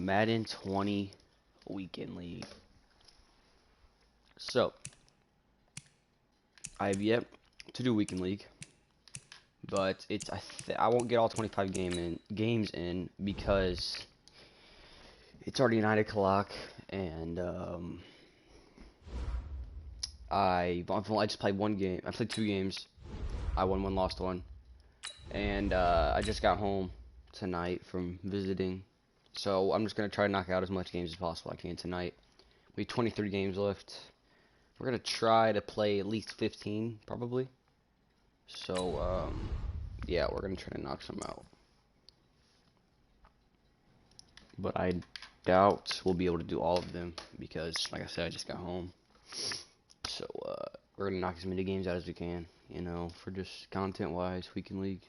Madden 20 Weekend League. So, I have yet to do Weekend League, but I won't get all 25 games in because it's already 9 o'clock, and I just played one game. I played 2 games. I won one, lost one, and I just got home tonight from visiting. So I'm just gonna try to knock out as much games as possible I can tonight. We have 23 games left. We're gonna try to play at least 15, probably. So yeah, we're gonna try to knock some out. But I doubt we'll be able to do all of them because, like I said, I just got home. So we're gonna knock as many games out as we can, you know, for just content-wise, Weekend League.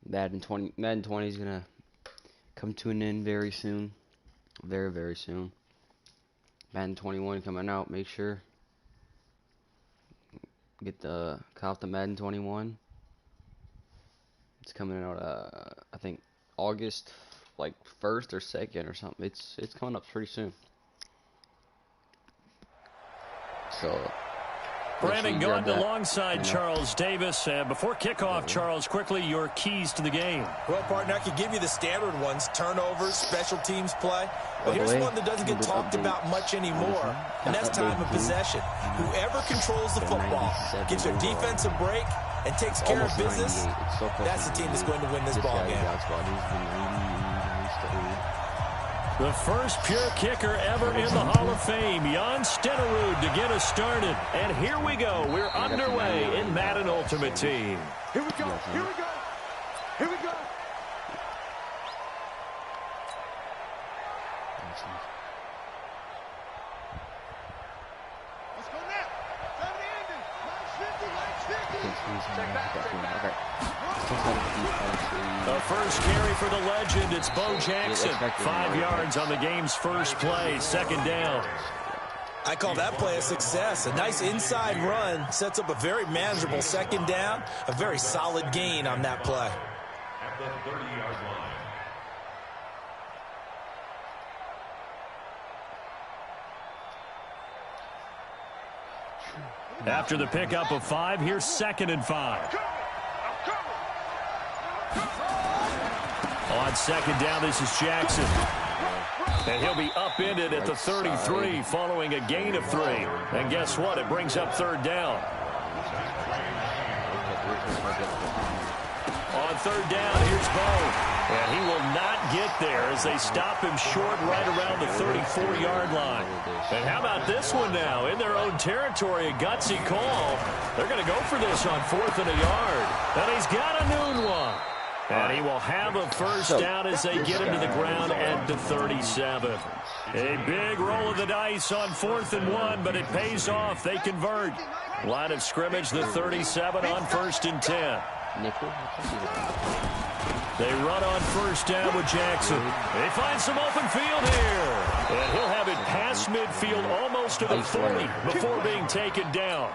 Madden 20 is gonna come to an end very soon, very, very soon. Madden 21 coming out. Make sure cop the Madden 21. It's coming out. I think August, like 1st or 2nd or something. It's coming up pretty soon. So. Brandon Gordon alongside Charles Davis. Before kickoff, Charles, quickly your keys to the game. Well, partner, I could give you the standard ones: turnovers, special teams play. But here's one that doesn't get talked about much anymore, and that's time of possession. Whoever controls the football, gets their defense a break, and takes care of business, that's the team that's going to win this ball game. The first pure kicker ever in the Hall of Fame, Jan Stenerud, to get us started. And here we go. We're underway in Madden Ultimate Team. Here we go. Here we go. Here we go. Let's go now. The first carry for the legend, it's Bo Jackson. 5 yards on the game's first play, 2nd down. I call that play a success. A nice inside run sets up a very manageable 2nd down. A very solid gain on that play. At the 30-yard line. After the pickup of 5, here's 2nd and 5. On 2nd down, this is Jackson. And he'll be upended at the 33 following a gain of 3. And guess what? It brings up 3rd down. On 3rd down, here's Bo. And he will not get there as they stop him short right around the 34-yard line. And how about this one now? In their own territory, a gutsy call. They're going to go for this on 4th and a yard. And he's got a noon one. And he will have a first down as they get him to the ground at the 37. A big roll of the dice on 4th and 1, but it pays off. They convert. Line of scrimmage, the 37 on 1st and 10. They run on 1st down with Jackson. They find some open field here. And he'll have it past midfield almost to the 40 before being taken down.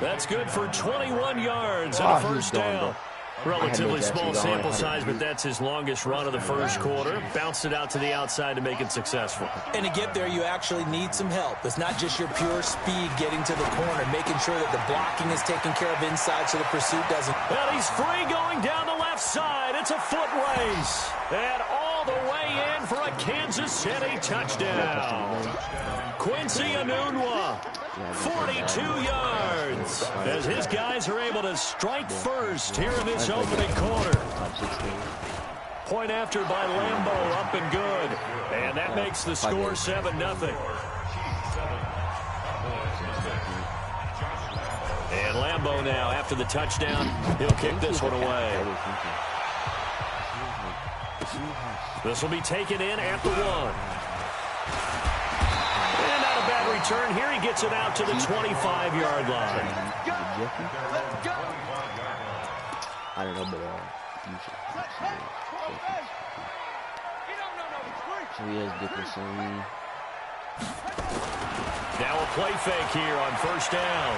That's good for 21 yards and a first down. Relatively small sample size, but that's his longest run of the first quarter. Bounced it out to the outside to make it successful. And to get there, you actually need some help. It's not just your pure speed getting to the corner, making sure that the blocking is taken care of inside so the pursuit doesn't. And he's free going down the left side. It's a foot race. And all the way in for a Kansas City touchdown. Quincy Enunwa, 42 yards, as his guys are able to strike first here in this opening quarter. Point after by Lambo, up and good. And that makes the score 7-0. And Lambo now, after the touchdown, he'll kick this one away. This will be taken in at the 1. And not a bad return. Here he gets it out to the 25-yard line. I don't know, but so he has Dickerson. Now a play fake here on 1st down.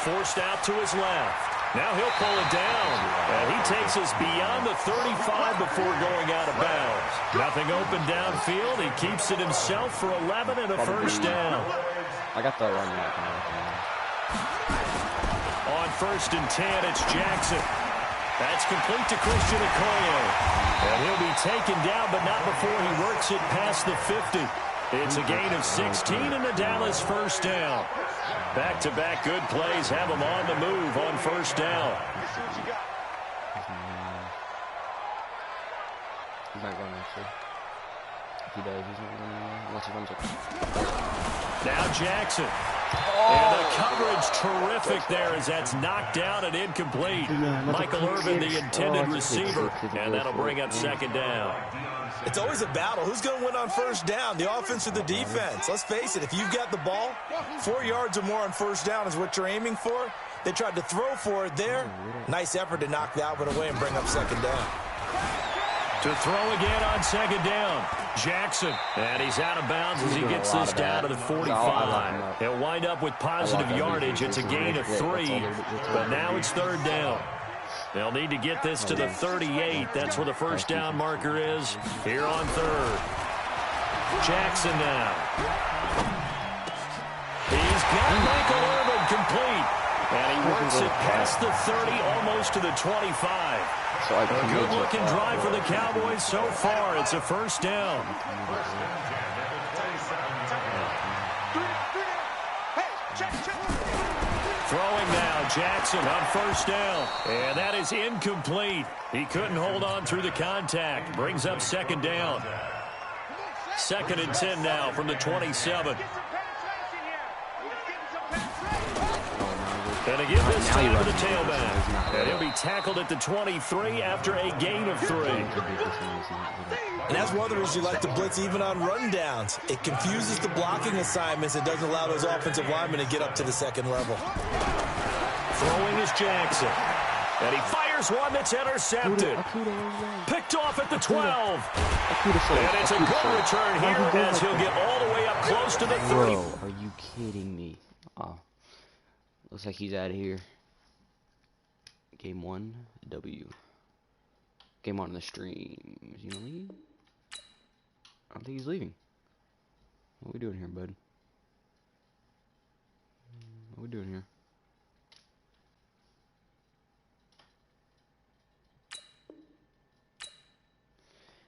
Forced out to his left. Now he'll pull it down. And he takes us beyond the 35 before going out of bounds. Nothing open downfield. He keeps it himself for 11 and a first down. I got the run back. On 1st and 10, it's Jackson. That's complete to Christian Okoye. And he'll be taken down, but not before he works it past the 50. It's a gain of 16 and the Dallas first down. Back-to-back good plays have him on the move on first down. He's not going actually. If he does, he's not going unless he runs it. Now Jackson. And the coverage terrific there as that's knocked down and incomplete. Michael Irvin, the intended receiver, and that'll bring up second down. It's always a battle. Who's going to win on first down, the offense or the defense? Let's face it, if you've got the ball, 4 yards or more on first down is what you're aiming for. They tried to throw for it there. Nice effort to knock that one away and bring up second down. To throw again on second down, Jackson. And he's out of bounds as he gets this down to the 45. He'll wind up with positive yardage. It's a gain of 3, but now it's third down. They'll need to get this to the 38. That's where the first down marker is here on third. Jackson now. He's got Michael Irvin complete. And he works it past the 30, almost to the 25. A good-looking drive for the Cowboys so far. It's a first down. Throwing now, Jackson on first down. And that is incomplete. He couldn't hold on through the contact. Brings up second down. 2nd and 10 now from the 27. And again, this time to the tailback. And he'll be tackled at the 23 after a gain of 3. And that's one of the reasons you like to blitz even on rundowns. It confuses the blocking assignments. It doesn't allow those offensive linemen to get up to the second level. Throwing is Jackson. And he fires one that's intercepted. Picked off at the 12. And it's a good return here as he'll get all the way up close to the 30. Bro, are you kidding me? Oh. Looks like he's out of here. Game 1, W. Game 1 on the stream. Is he gonna leave? I don't think he's leaving. What are we doing here, bud? What are we doing here?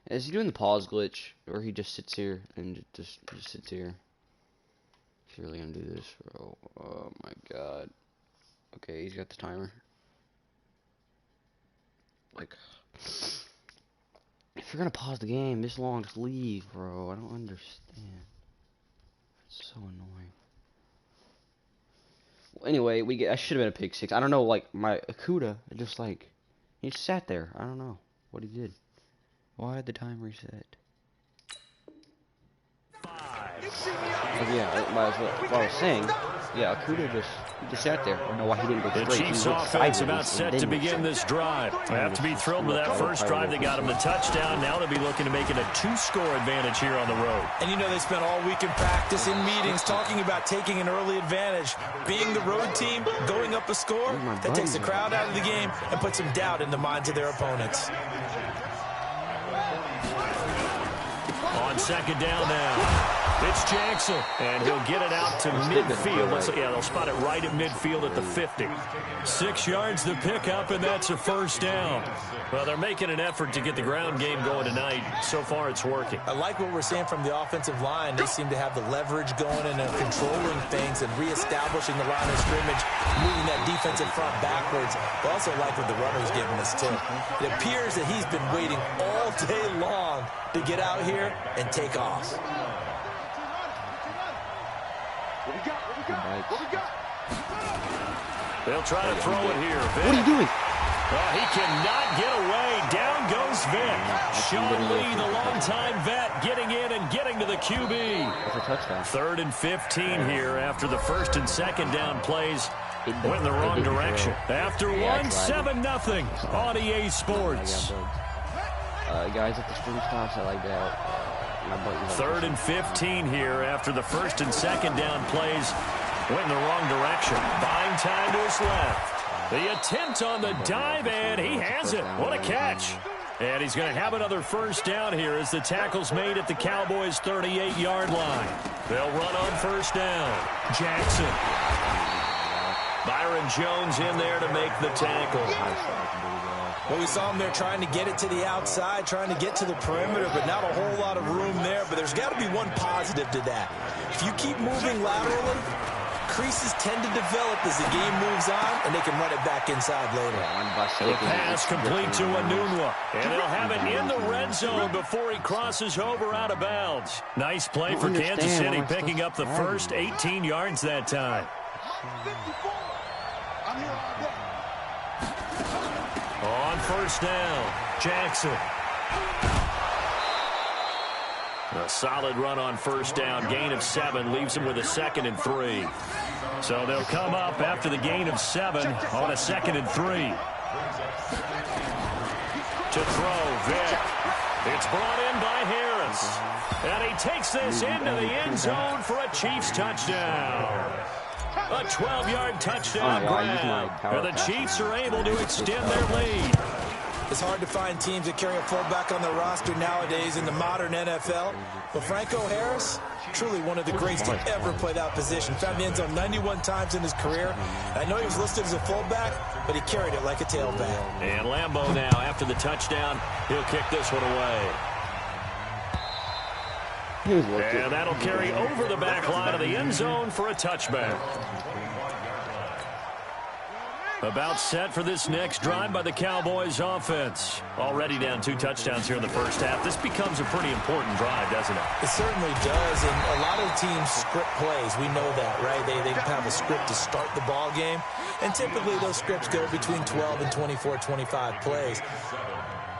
Is he doing the pause glitch, or he just sits here and just sits here? He's really gonna do this, bro. Oh my god. Okay, he's got the timer. Like, if you're gonna pause the game this long, just leave, bro. I don't understand. It's so annoying. Well, anyway, I should have been a pick 6. I don't know, like my Akuda, just like he just sat there. I don't know what he did. Why did the time reset? Yeah, what I was saying, yeah, Akuda just sat there. I don't know why he didn't go straight. The Chiefs offense about set to begin this drive. They have to be thrilled with that first drive. They got him the touchdown. Now they'll be looking to make it a 2-score advantage here on the road. And you know they spent all week in practice, in meetings, talking about taking an early advantage. Being the road team, going up a score, that takes the crowd out of the game and puts some doubt in the minds of their opponents. On second down now. It's Jackson, and he'll get it out to midfield. They'll spot it right at midfield at the 50. 6 yards to pick up, and that's a first down. Well, they're making an effort to get the ground game going tonight. So far, it's working. I like what we're seeing from the offensive line. They seem to have the leverage going and controlling things and reestablishing the line of scrimmage, moving that defensive front backwards. But also like what the runner's giving us, too. It appears that he's been waiting all day long to get out here and take off. They'll try to throw it here. Vic. What are you doing? Oh, he cannot get away. Down goes Vic. Sean Lee, the longtime vet, getting in and getting to the QB. That's a touchdown. 3rd and 15 here after the 1st and 2nd down plays went in the wrong direction. After 7-0 on EA Sports. Guys, if the stream stops, I like that. 3rd and 15 here after the 1st and 2nd down plays went in the wrong direction. Buying time to his left. The attempt on the dive, and he has it. What a catch. And he's going to have another first down here as the tackle's made at the Cowboys' 38-yard line. They'll run on first down. Jackson. Byron Jones in there to make the tackle. Well, we saw him there trying to get it to the outside, trying to get to the perimeter, but not a whole lot of room there. But there's got to be one positive to that. If you keep moving laterally, creases tend to develop as the game moves on, and they can run it back inside later. The pass complete to Anunwa, and they'll have it in the red zone before he crosses over out of bounds. Nice play for Kansas City, picking up the first 18 yards that time. On first down, Jackson. A solid run on first down. Gain of 7 leaves him with a 2nd and 3. So they'll come up after the gain of 7 on a 2nd and 3. To throw, Vick. It's brought in by Harris. And he takes this into the end zone for a Chiefs touchdown. A 12-yard touchdown grab. And the Chiefs are able to extend their lead. It's hard to find teams that carry a fullback on their roster nowadays in the modern NFL. But Franco Harris, truly one of the greats to ever play that position. Found the end zone 91 times in his career. I know he was listed as a fullback, but he carried it like a tailback. And Lambeau now, after the touchdown, he'll kick this one away. And that'll carry over the back line of the end zone for a touchback. About set for this next drive by the Cowboys offense. Already down 2 touchdowns here in the first half. This becomes a pretty important drive, doesn't it? It certainly does, and a lot of teams script plays. We know that, right? They have a script to start the ball game, and typically those scripts go between 12 and 24, 25 plays.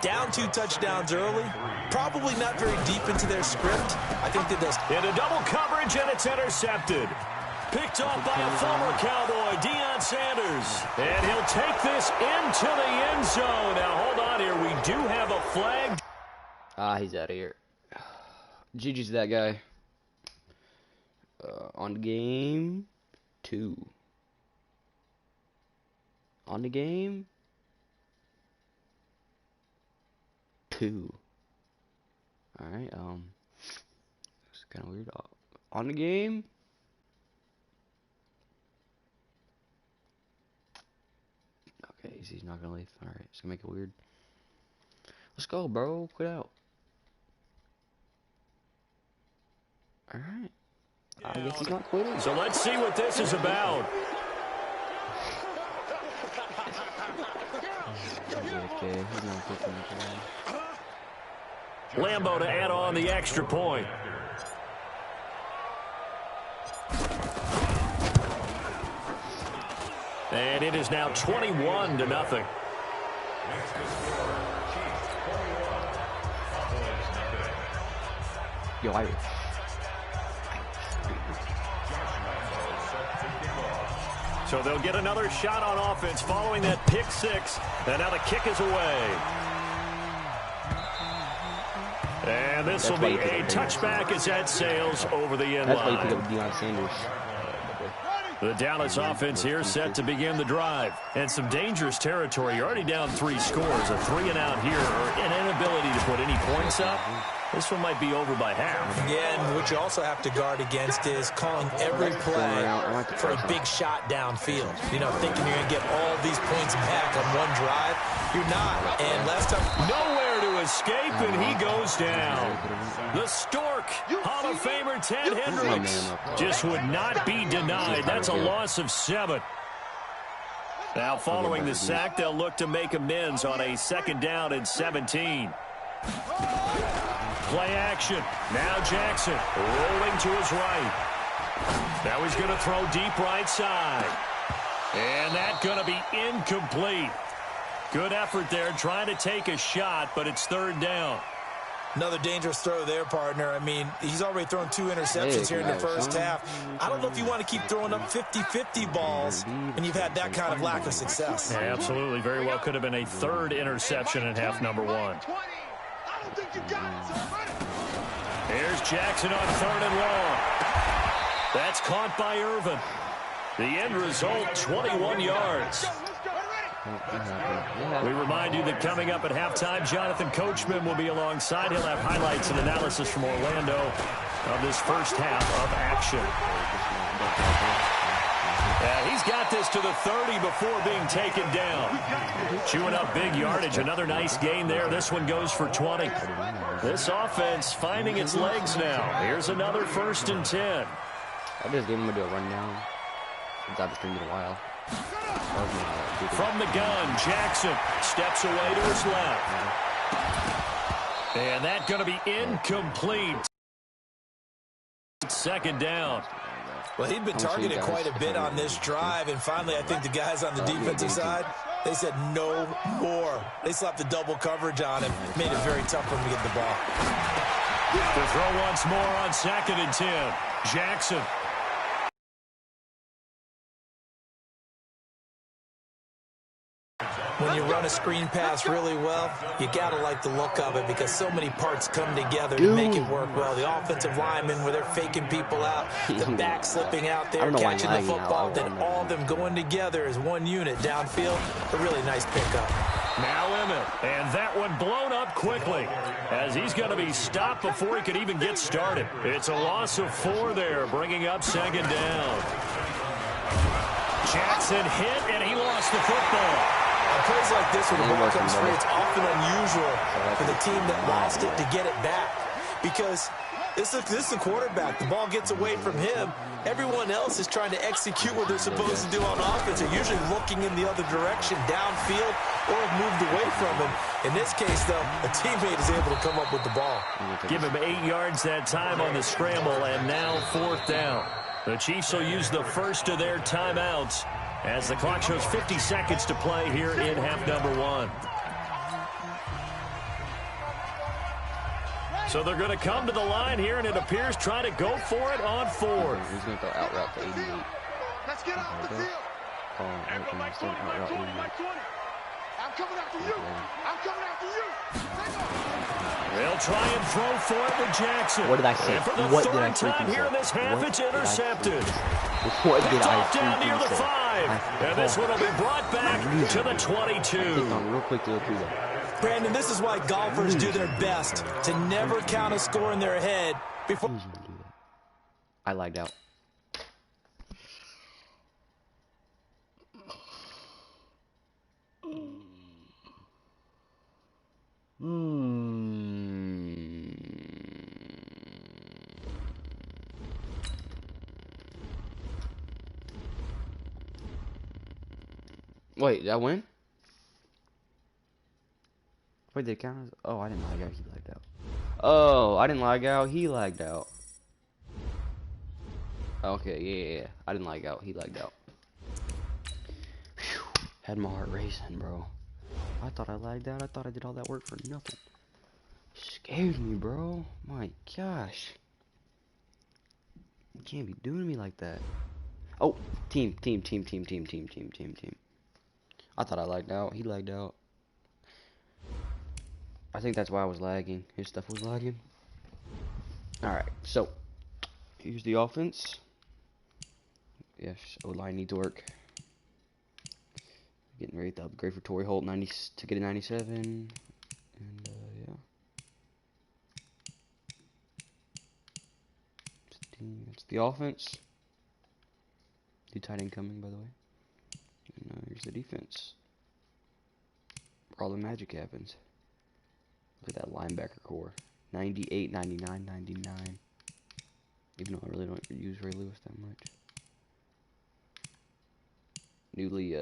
Down 2 touchdowns early, probably not very deep into their script. I think that does. Into double coverage, and it's intercepted. Picked off by a former Cowboy, Deion Sanders. And he'll take this into the end zone. Now, hold on here. We do have a flag. He's out of here. GG's to that guy. On game 2. On the game 2. Alright, it's kind of weird. On the game. Okay, he's not gonna leave. Alright, it's gonna make it weird. Let's go, bro. Quit out. Alright. I guess he's not quitting. So let's see what this is about. Okay, he's not quitting. Lambeau to add on the extra point. And it is now 21-0. Yo, Irish. So they'll get another shot on offense following that pick 6. And now the kick is away. And this will be a touchback as that sails over the end line. That's why you pick up Deion Sanders. The Dallas offense here set to begin the drive. And some dangerous territory. You're already down 3 scores. A 3-and-out here, or an inability to put any points up. This one might be over by half. Yeah, and what you also have to guard against is calling every play for a big shot downfield. You know, thinking you're going to get all these points back on one drive. You're not. And last time, nowhere to escape, and he goes down. The Stork, Hall of Famer Ted Hendricks, just would not be denied. That's a loss of 7. Now, following the sack, they'll look to make amends on a 2nd down and 17. Play action. Now Jackson rolling to his right. Now he's going to throw deep right side. And that's going to be incomplete. Good effort there trying to take a shot, but it's 3rd down. Another dangerous throw there, partner. I mean, he's already thrown 2 interceptions here in the first half. I don't know if you want to keep throwing up 50-50 balls, and you've had that kind of lack of success. Yeah, absolutely. Very well could have been a 3rd interception in half number 1. Here's Jackson on 3rd and long. That's caught by Irvin. The end result, 21 yards. We remind you that coming up at halftime, Jonathan Coachman will be alongside. He'll have highlights and analysis from Orlando of this first half of action. Yeah, he's got this to the 30 before being taken down. Chewing up big yardage. Another nice gain there. This one goes for 20. This offense finding its legs now. Here's another 1st and 10. I just gave him a rundown. Since I've been doing it a while. From the gun, Jackson steps away to his left. And that's going to be incomplete. 2nd down. Well, he'd been targeted quite a bit on this drive, and finally I think the guys on the defensive side, they said no more. They slapped the double coverage on him, made it very tough for him to get the ball. The throw once more on 2nd and 10. Jackson. When you run a screen pass really well, you got to like the look of it because so many parts come together to make it work well. The offensive linemen, where they're faking people out, the back slipping out there, catching the football, then all of them going together as one unit downfield. A really nice pickup. Now Emmett, and that one blown up quickly as he's going to be stopped before he could even get started. It's a loss of 4 there, bringing up 2nd down. Jackson hit, and he lost the football. On plays like this, when the ball comes free, it's often unusual for the team that lost it to get it back. Because this is the quarterback. The ball gets away from him. Everyone else is trying to execute what they're supposed to do on offense. They're usually looking in the other direction, downfield, or have moved away from him. In this case, though, a teammate is able to come up with the ball. Give him 8 yards that time on the scramble, and now 4th down. The Chiefs will use the first of their timeouts as the clock shows 50 seconds to play here in half number 1. So they're going to come to the line here, and it appears trying to go for it on 4th. He's going to go out route to 88. Let's get off the field. I'm coming after you. I'm coming after you. They'll try and throw for it with Jackson. What did I say? And for the What did 3rd I time freaking here in say? this half, it's intercepted. What did I Dropped down near the freaking say? 5. And this one will be brought back to the 22. Clicked on real quick to look through that. Brandon, this is why golfers do their best to never count a score in their head before. I lagged out. Wait, did I win? Wait, did it count as... Oh, I didn't lag out, he lagged out. Oh, I didn't lag out, he lagged out. Okay, yeah. I didn't lag out, he lagged out. Whew. Had my heart racing, bro. I thought I lagged out, I thought I did all that work for nothing. Scared me, bro. My gosh. You can't be doing me like that. Oh, team. I thought I lagged out. He lagged out. I think that's why I was lagging. His stuff was lagging. Alright, so here's the offense. Yes, O-line needs work. Getting ready to upgrade for Torrey Holt 90 to get a 97. And yeah. That's the offense. New tight end coming, by the way. And here's the defense. Where all the magic happens. Look at that linebacker core. 98, 99, 99. Even though I really don't use Ray Lewis that much. Newly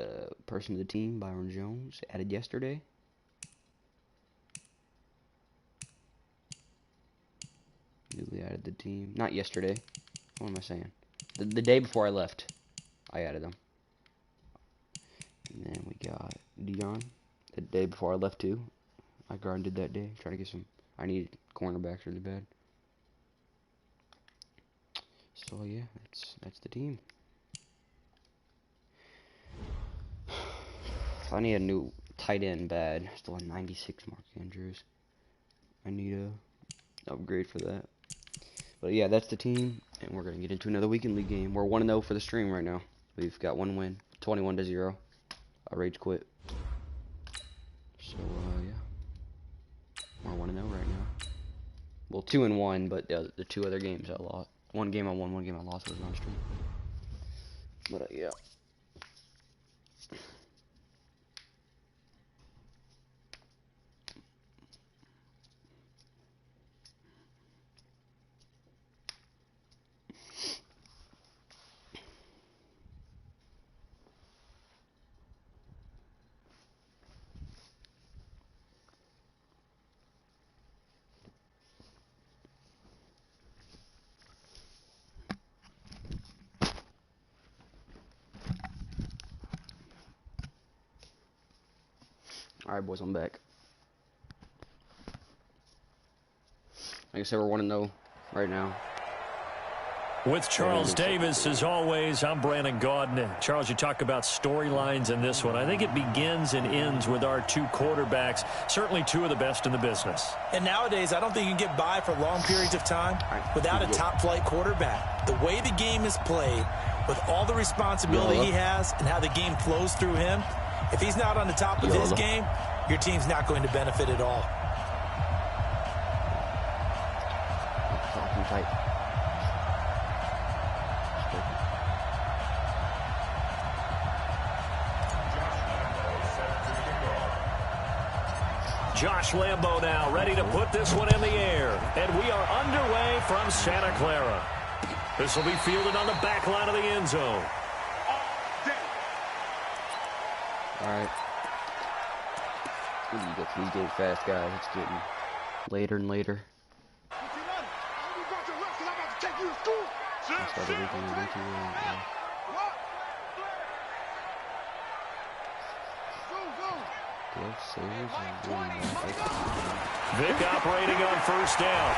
person of the team, Byron Jones, added yesterday. Newly added the team. Not yesterday. What am I saying? The day before I left, I added them. And then we got Dion. The day before I left too. I grinded that day. Try to get some. I needed cornerbacks really bad. So yeah, that's the team. I need a new tight end bad. Still a 96 Mark Andrews. I need a upgrade for that. But yeah, that's the team, and we're gonna get into another weekend league game. We're 1-0 for the stream right now. We've got one win, 21-0. I rage quit. Well, 2-1, but the 2 other games I lost. 1 game I won, 1 game I lost was on stream. But yeah. Alright, boys, I'm back. Like I said, we're 1-0 right now. With Charles Davis, as always, I'm Brandon Gaudin. Charles, you talk about storylines in this one. I think it begins and ends with our 2 quarterbacks, certainly 2 of the best in the business. And nowadays, I don't think you can get by for long periods of time without a top-flight quarterback. The way the game is played, with all the responsibility he has and how the game flows through him, if he's not on the top of his game, your team's not going to benefit at all. Josh Lambo now ready to put this one in the air. And we are underway from Santa Clara. This will be fielded on the back line of the end zone. All right. We need to get to these games fast, guys. It's getting later and later. Vic operating on first down.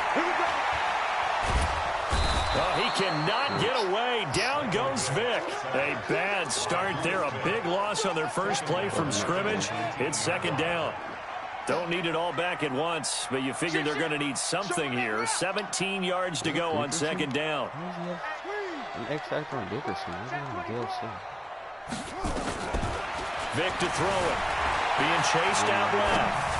Oh, he cannot get away. Down goes Vic. A bad start there. A big loss on their first play from scrimmage. It's second down. Don't need it all back at once, but you figure they're going to need something here. 17 yards to go on second down. An X factor on Dickerson. Vic to throw it. Being chased out left.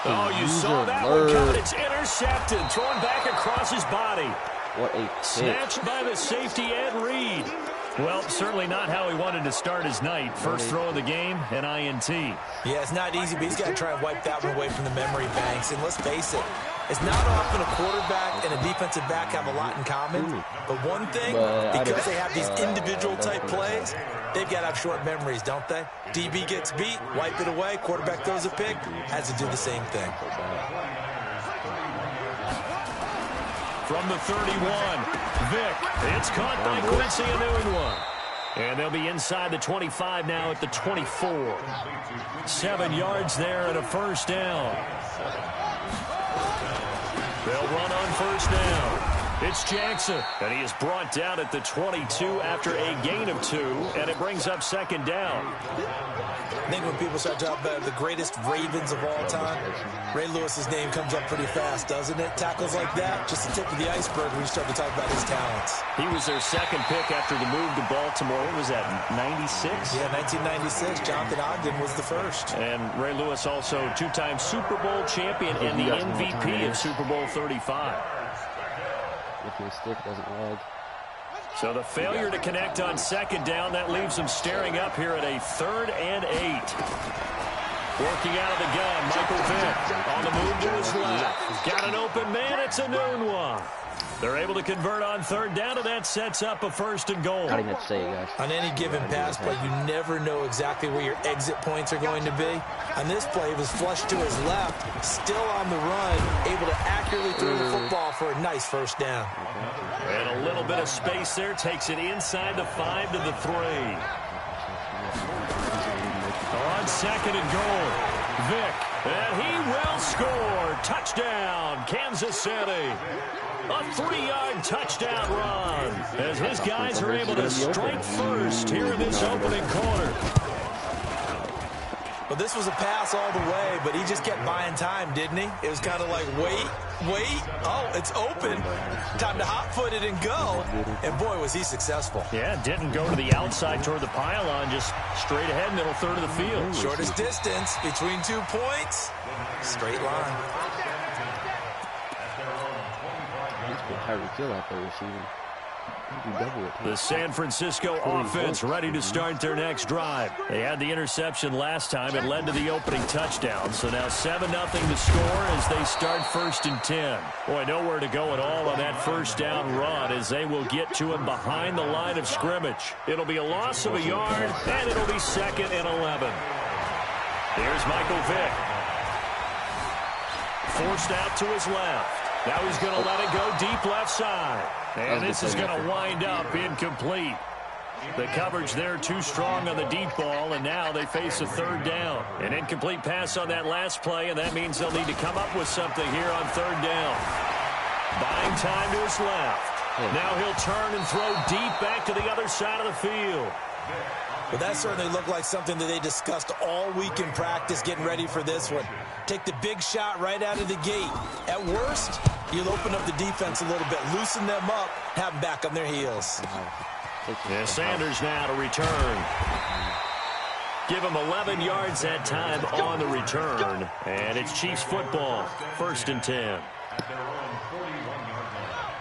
Oh, you saw that one coming. It's intercepted. Thrown back across his body. What a snatched by the safety, Ed Reed. Well, certainly not how he wanted to start his night. First throw of the game, an INT. Yeah, it's not easy, but he's got to try and wipe that one away from the memory banks. And let's face it, it's not often a quarterback and a defensive back have a lot in common. But one thing, because they have these individual type plays, they've got to have short memories, don't they? DB gets beat, wipe it away, quarterback throws a pick, has to do the same thing. From the 31, Vic. It's caught by Quincy Enunwa. And they'll be inside the 25 now at the 24. 7 yards there and a first down. They'll run on first down. It's Jackson, and he is brought down at the 22 after a gain of 2, and it brings up second down. I think when people start talking about the greatest Ravens of all time, Ray Lewis's name comes up pretty fast, doesn't it? Tackles like that, just the tip of the iceberg when you start to talk about his talents. He was their second pick after the move to Baltimore. What was that, 96? Yeah, 1996. Jonathan Ogden was the first. And Ray Lewis also 2-time Super Bowl champion and the MVP of Super Bowl 35. If my stick doesn't lag. So the failure to connect on second down, that leaves them staring up here at a 3rd and 8. Working out of the gun, Michael Vick on the move to his left. Got an open man, it's Enunwa. They're able to convert on 3rd down, and that sets up a 1st and goal. I didn't have to say it, guys. On any given pass play, you never know exactly where your exit points are going to be. On this play, it was flushed to his left, still on the run, able to accurately throw the football for a nice 1st down. And a little bit of space there takes it inside the 5 to the 3. On 2nd and goal, Vic, and he will score. Touchdown, Kansas City. A 3-yard touchdown run as his guys are able to strike first here in this opening quarter. Well, this was a pass all the way, but he just kept buying time, didn't he? It was kind of like, wait. Oh, it's open. Time to hot-foot it and go. And, boy, was he successful. Yeah, didn't go to the outside toward the pylon, just straight ahead, middle third of the field. Shortest distance between 2 points, straight line. The San Francisco offense ready to start their next drive. They had the interception last time. It led to the opening touchdown. So now 7-0 to score as they start 1st and 10. Boy, nowhere to go at all on that first down run as they will get to him behind the line of scrimmage. It'll be a loss of a yard, and it'll be 2nd and 11. Here's Michael Vick. Forced out to his left. Now he's going to let it go deep left side. And this is going to wind up incomplete. The coverage there too strong on the deep ball, and now they face a 3rd down. An incomplete pass on that last play, and that means they'll need to come up with something here on 3rd down. Buying time to his left. Now he'll turn and throw deep back to the other side of the field. Well, that certainly looked like something that they discussed all week in practice getting ready for this one. Take the big shot right out of the gate. At worst, you'll open up the defense a little bit, loosen them up, have them back on their heels. Yeah, Sanders now to return. Give him 11 yards that time on the return. And it's Chiefs football, 1st and 10.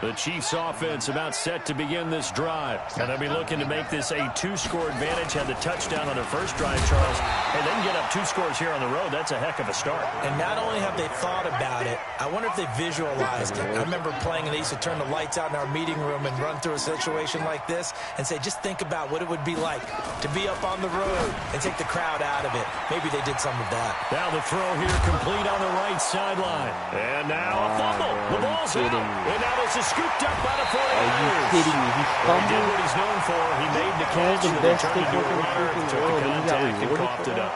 The Chiefs offense about set to begin this drive. And they'll be looking to make this a 2-score advantage. Had the touchdown on their first drive, Charles, and then get up 2 scores here on the road. That's a heck of a start. And not only have they thought about it, I wonder if they visualized it. I remember playing and they used to turn the lights out in our meeting room and run through a situation like this and say, just think about what it would be like to be up on the road and take the crowd out of it. Maybe they did some of that. Now the throw here complete on the right sideline. And now a fumble. The ball's out. And now this is scooped up by the 49ers. Are you kidding me? He fumbled. He did what he's known for. He made the catch. The best thing took the contact and coughed it up.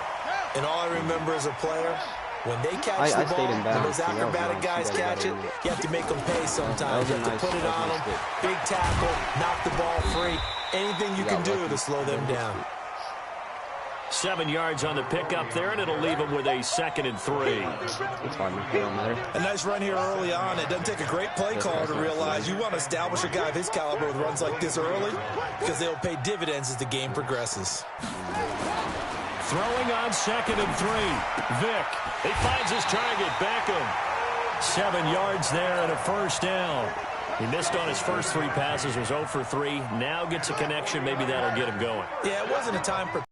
And all I remember as a player, when they catch the ball, when those acrobatic guys catch it, you have to make them pay sometimes. You have to put it on them. Big tackle, knock the ball free. Anything you can do to slow them down. 7 yards on the pickup there, and it'll leave him with a 2nd and 3. A nice run here early on. It doesn't take a great play caller to realize you want to establish a guy of his caliber with runs like this early because they'll pay dividends as the game progresses. Throwing on 2nd and 3. Vick. He finds his target. Beckham. 7 yards there and a 1st down. He missed on his first 3 passes, was 0 for 3. Now gets a connection. Maybe that'll get him going. Yeah, it wasn't a time for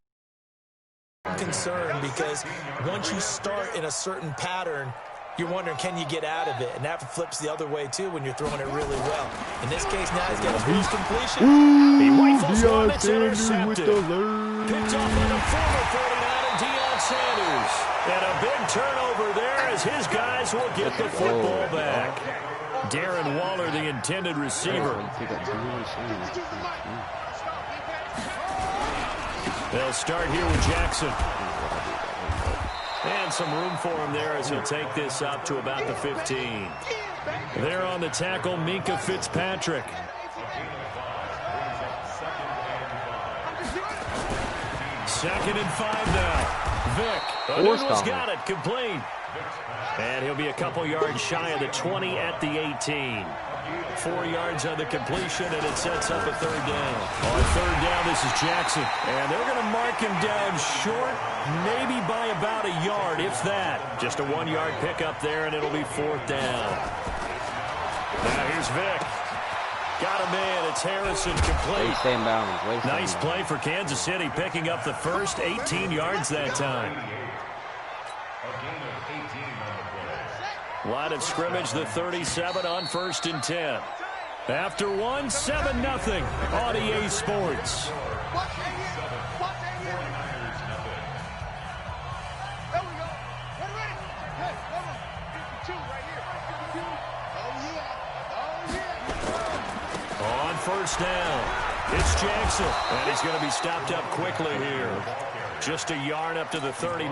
concern because once you start in a certain pattern, you're wondering, can you get out of it? And that flips the other way, too, when you're throwing it really well. In this case, now he's got a boost completion. He rifles one that's intercepted. Picked off by the former 49er, Deion Sanders. And a big turnover there as his guys will get the football back. Darren Waller, the intended receiver. They'll start here with Jackson. And some room for him there as he'll take this up to about the 15. There on the tackle, Minka Fitzpatrick. Second and 5 now. Vick. O'Neill's got it. Complete. And he'll be a couple yards shy of the 20 at the 18. 4 yards on the completion, and it sets up a 3rd down. On 3rd down, this is Jackson. And they're going to mark him down short, maybe by about a yard, if that. Just a 1-yard pickup there, and it'll be 4th down. Now here's Vick. Got a man. It's Harrison complete. Stay in bounds. Nice play for Kansas City, picking up the first 18 yards that time. Line of scrimmage, the 37 on 1st and 10. After 1, 7-0 on EA Sports. On 1st down, it's Jackson, and he's going to be stopped up quickly here. Just a yard up to the 39.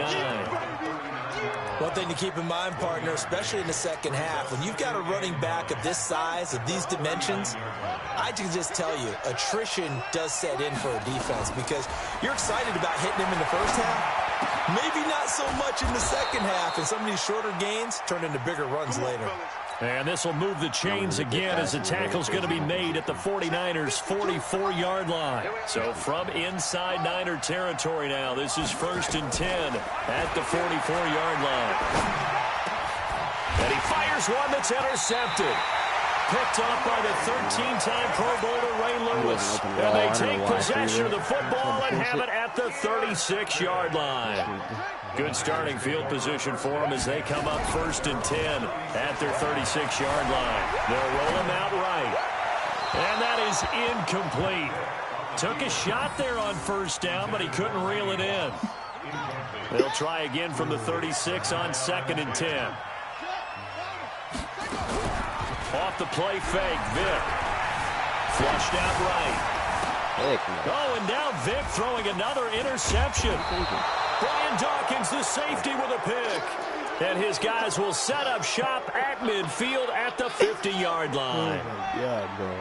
One thing to keep in mind, partner, especially in the second half, when you've got a running back of this size, of these dimensions, I can just tell you, attrition does set in for a defense because you're excited about hitting him in the first half, maybe not so much in the second half, and some of these shorter gains turn into bigger runs later. And this will move the chains again as the tackle's going to be made at the 49ers' 44-yard line. So from inside Niner territory now, this is 1st and 10 at the 44-yard line. And he fires one that's intercepted. picked off by the 13-time Pro Bowler Ray Lewis. And they take possession of the football and have it at the 36-yard line. Good starting field position for them as they come up 1st and 10 at their 36-yard line. They'll roll them out right. And that is incomplete. Took a shot there on 1st down, but he couldn't reel it in. They'll try again from the 36 on 2nd and 10. Off the play fake, Vick. Flushed out right. Oh, and now Vick throwing another interception. Brian Dawkins, the safety, with a pick. And his guys will set up shop at midfield at the 50-yard line. Yeah, bro.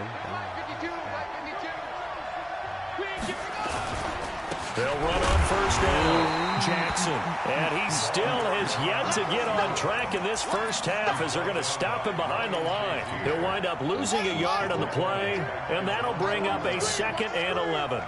They'll run on 1st down. Jackson. And he still has yet to get on track in this 1st half as they're going to stop him behind the line. He'll wind up losing a yard on the play, and that'll bring up a 2nd and 11.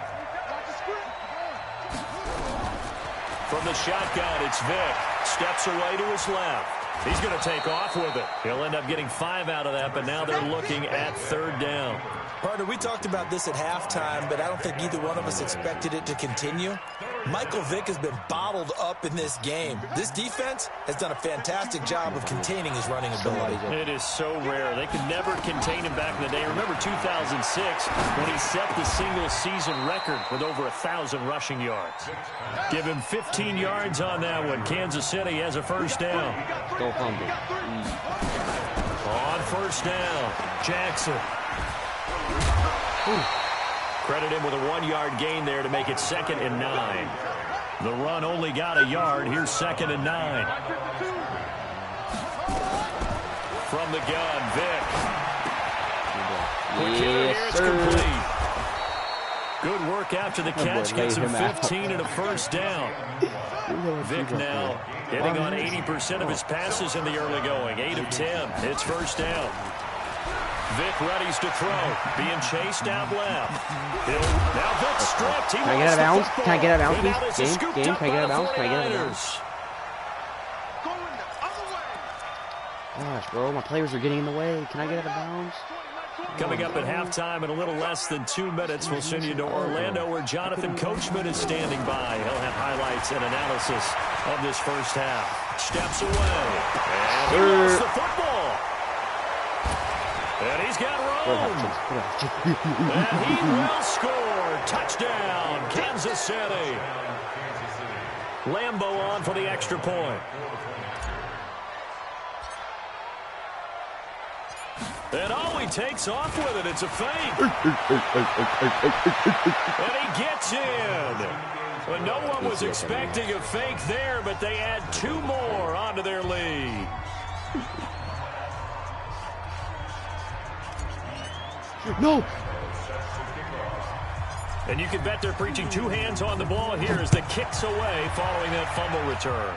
From the shotgun, it's Vick. Steps away to his left. He's going to take off with it. He'll end up getting 5 out of that, but now they're looking at 3rd down. Partner, we talked about this at halftime, but I don't think either one of us expected it to continue. Michael Vick has been bottled up in this game. This defense has done a fantastic job of containing his running ability. It is so rare. They could never contain him back in the day. Remember 2006 when he set the single-season record with over 1,000 rushing yards. Give him 15 yards on that one. Kansas City has a 1st down. Go humble. On 1st down, Jackson. Ooh. Credit him with a 1-yard gain there to make it 2nd and 9. The run only got a yard. Here's 2nd and 9. From the gun, Vick. It's complete. Good work after the catch. Gets him 15 and a 1st down. Vick now hitting on 80% of his passes in the early going. 8 of 10. It's 1st down. Vick readies to throw. Being chased out left. Now Vick stripped. Can I get out of bounds? Can I get out of bounds, please? Game? Can I get out of bounds? Can I get out of bounds? Gosh, bro, my players are getting in the way. Can I get out of bounds? Coming up at halftime in a little less than 2 minutes, we'll send you to Orlando where Jonathan Coachman is standing by. He'll have highlights and analysis of this 1st half. Steps away. And he lost the football. And he's got room. And he will score. Touchdown, Kansas City. Lambeau on for the extra point. And oh, he takes off with it. It's a fake. And he gets in. Well, no one was expecting a fake there, but they add 2 more onto their lead. No. And you can bet they're preaching 2 hands on the ball here as the kick's away following that fumble return.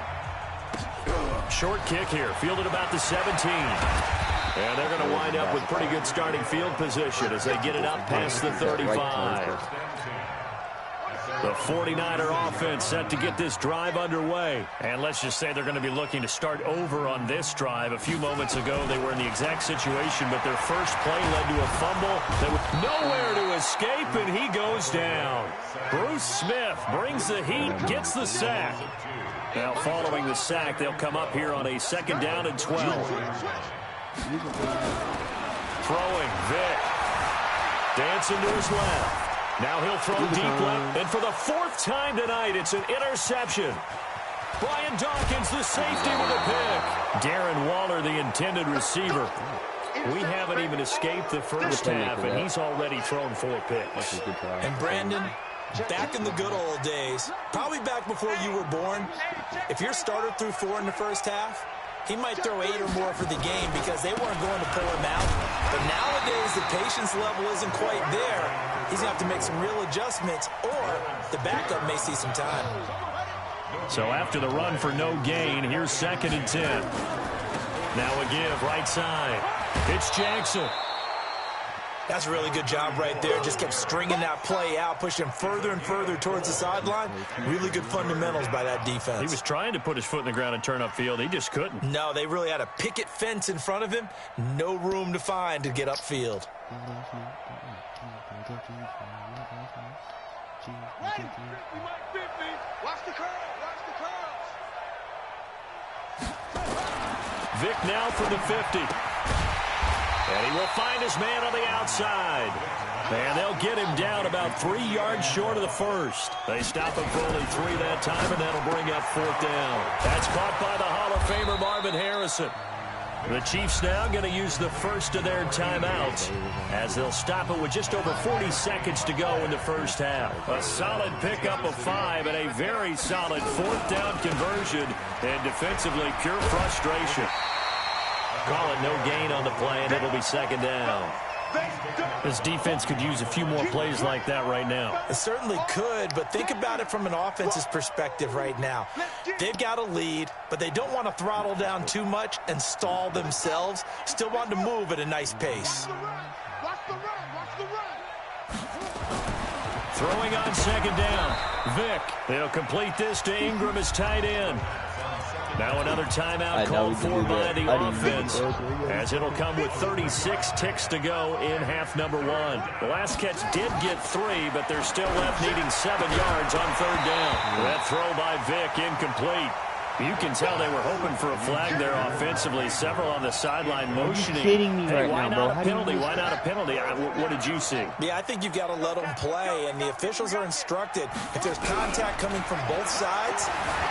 Short kick here, fielded about the 17. And they're going to wind up with pretty good starting field position as they get it up past the 35. The 49er offense set to get this drive underway. And let's just say they're going to be looking to start over on this drive. A few moments ago, they were in the exact situation, but their first play led to a fumble that was nowhere to escape, and he goes down. Bruce Smith brings the heat, gets the sack. Now, following the sack, they'll come up here on a 2nd down and 12. Throwing, Vick. Dancing to his left. Now he'll throw deep left, and for the 4th time tonight, it's an interception. Brian Dawkins, the safety, with a pick. Darren Waller, the intended receiver. We haven't even escaped the 1st half, and he's already thrown 4 picks. And Brandon, back in the good old days, probably back before you were born, if your starter threw 4 in the 1st half, he might throw 8 or more for the game because they weren't going to pull him out. But nowadays, the patience level isn't quite there. He's going to have to make some real adjustments, or the backup may see some time. So after the run for no gain, here's 2nd and 10. Now a give, right side. It's Jackson. That's a really good job right there. Just kept stringing that play out, pushing him further and further towards the sideline. Really good fundamentals by that defense. He was trying to put his foot in the ground and turn upfield. He just couldn't. No, they really had a picket fence in front of him. No room to find to get upfield. Ready? 50, Mike, 50. Watch the curls. Watch the curls. Vic now from the 50. And he will find his man on the outside. And they'll get him down about 3 yards short of the first. They stop him for only 3 that time, and that'll bring up 4th down. That's caught by the Hall of Famer Marvin Harrison. The Chiefs now going to use the first of their timeouts as they'll stop it with just over 40 seconds to go in the first half. A solid pickup of 5 and a very solid 4th down conversion, and defensively pure frustration. Call it no gain on the play, and it'll be 2nd down. This defense could use a few more plays like that right now. It certainly could, but think about it from an offense's perspective right now. They've got a lead, but they don't want to throttle down too much and stall themselves. Still want to move at a nice pace. Watch the run. Watch the run. Throwing on 2nd down. Vic. They'll complete this to Ingram as tight end. Now another timeout called for by the offense, as it'll come with 36 ticks to go in half number 1. The last catch did get 3, but they're still left needing 7 yards on 3rd down. That throw by Vic incomplete. You can tell they were hoping for a flag there offensively. Several on the sideline motioning. You're kidding me right why now, bro. not a penalty? Why not a penalty? What did you see? Yeah, I think you've got to let them play, and the officials are instructed. If there's contact coming from both sides,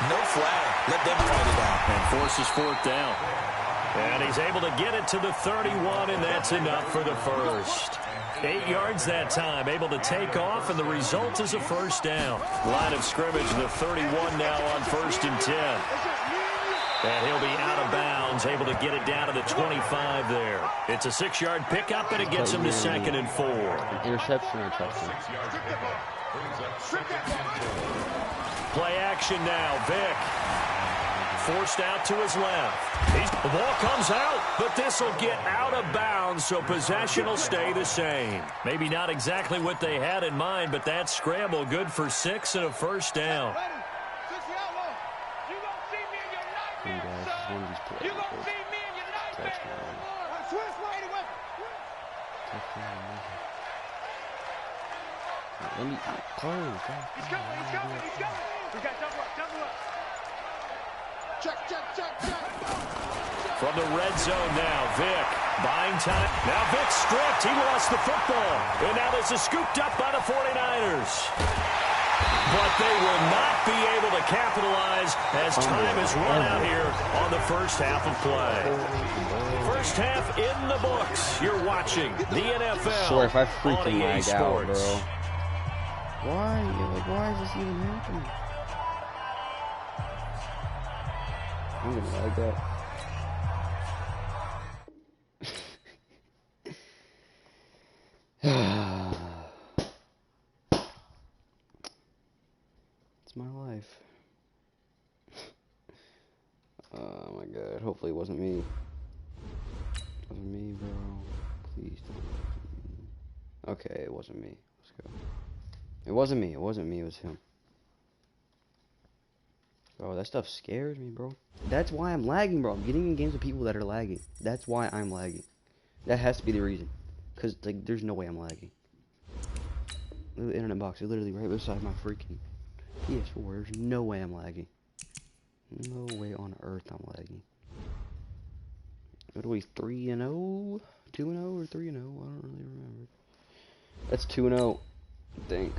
no flag. Let them fight it out. And forces 4th down. And he's able to get it to the 31, and that's enough for the first. 8 yards that time, able to take off, and the result is a 1st down. Line of scrimmage, the 31 now on 1st and 10. And he'll be out of bounds, able to get it down to the 25 there. It's a 6-yard pickup, and it gets him to 2nd and 4. Interception or touchdown? Play action now, Vic. Forced out to his left. The ball comes out, but this will get out of bounds, so possession will stay the same. Maybe not exactly what they had in mind, but that scramble good for 6 and a 1st down. Let me close. He's coming. We got double up. Check. From the red zone now, Vic. Buying time. Now Vic stripped. He lost the football. And now this is scooped up by the 49ers. But they will not be able to capitalize as time is run out here on the first half of play. First half in the books. You're watching the NFL. Sorry if I on freaking EA lagged out, Sports. bro. Why is this even happening? I'm gonna lag that. It's my life. Oh my god, hopefully it wasn't me. It wasn't me, bro. Please don't. Okay, it wasn't me. Let's go. It wasn't me, it was him. Bro, that stuff scares me, bro. That's why I'm lagging, bro. I'm getting in games with people that are lagging. That's why I'm lagging. That has to be the reason. Because, like, there's no way I'm lagging. The internet box is literally right beside my freaking PS4. There's no way I'm lagging. No way on earth I'm lagging. What are we, 3-0? 2-0 or 3-0? I don't really remember. That's 2-0, I think.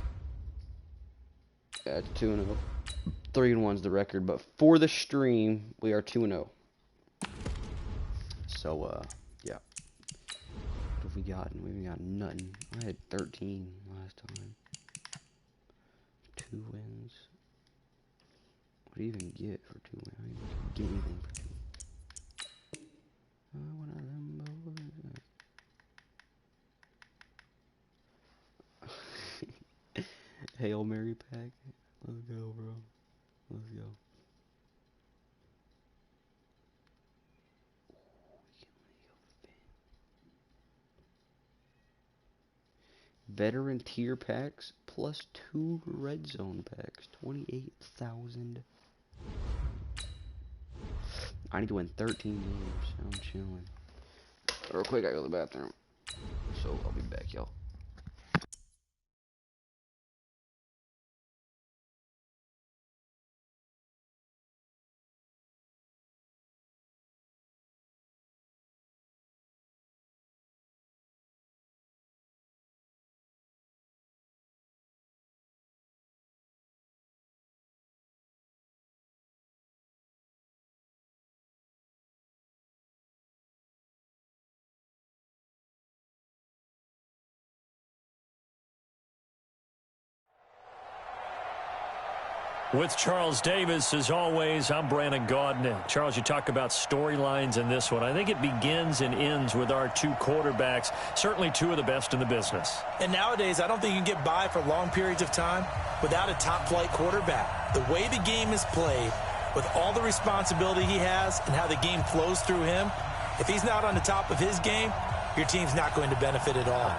Yeah, it's 2-0. 3-1's the record, but for the stream, we are 2-0. So, yeah. What have we gotten? We haven't got nothing. I had 13 last time. 2 wins. What do you even get for 2 wins? I don't even get anything for 2 wins. One of them boys. Hail Mary pack. Let's go, bro. Let's go. Veteran tier packs plus 2 red zone packs. 28,000. I need to win 13 games. I'm chilling. Real quick, I go to the bathroom. So I'll be back, y'all. With Charles Davis, as always, I'm Brandon Gaudin. Charles, you talk about storylines in this one. I think it begins and ends with our two quarterbacks, certainly two of the best in the business. And nowadays, I don't think you can get by for long periods of time without a top-flight quarterback. The way the game is played, with all the responsibility he has and how the game flows through him, if he's not on the top of his game, your team's not going to benefit at all.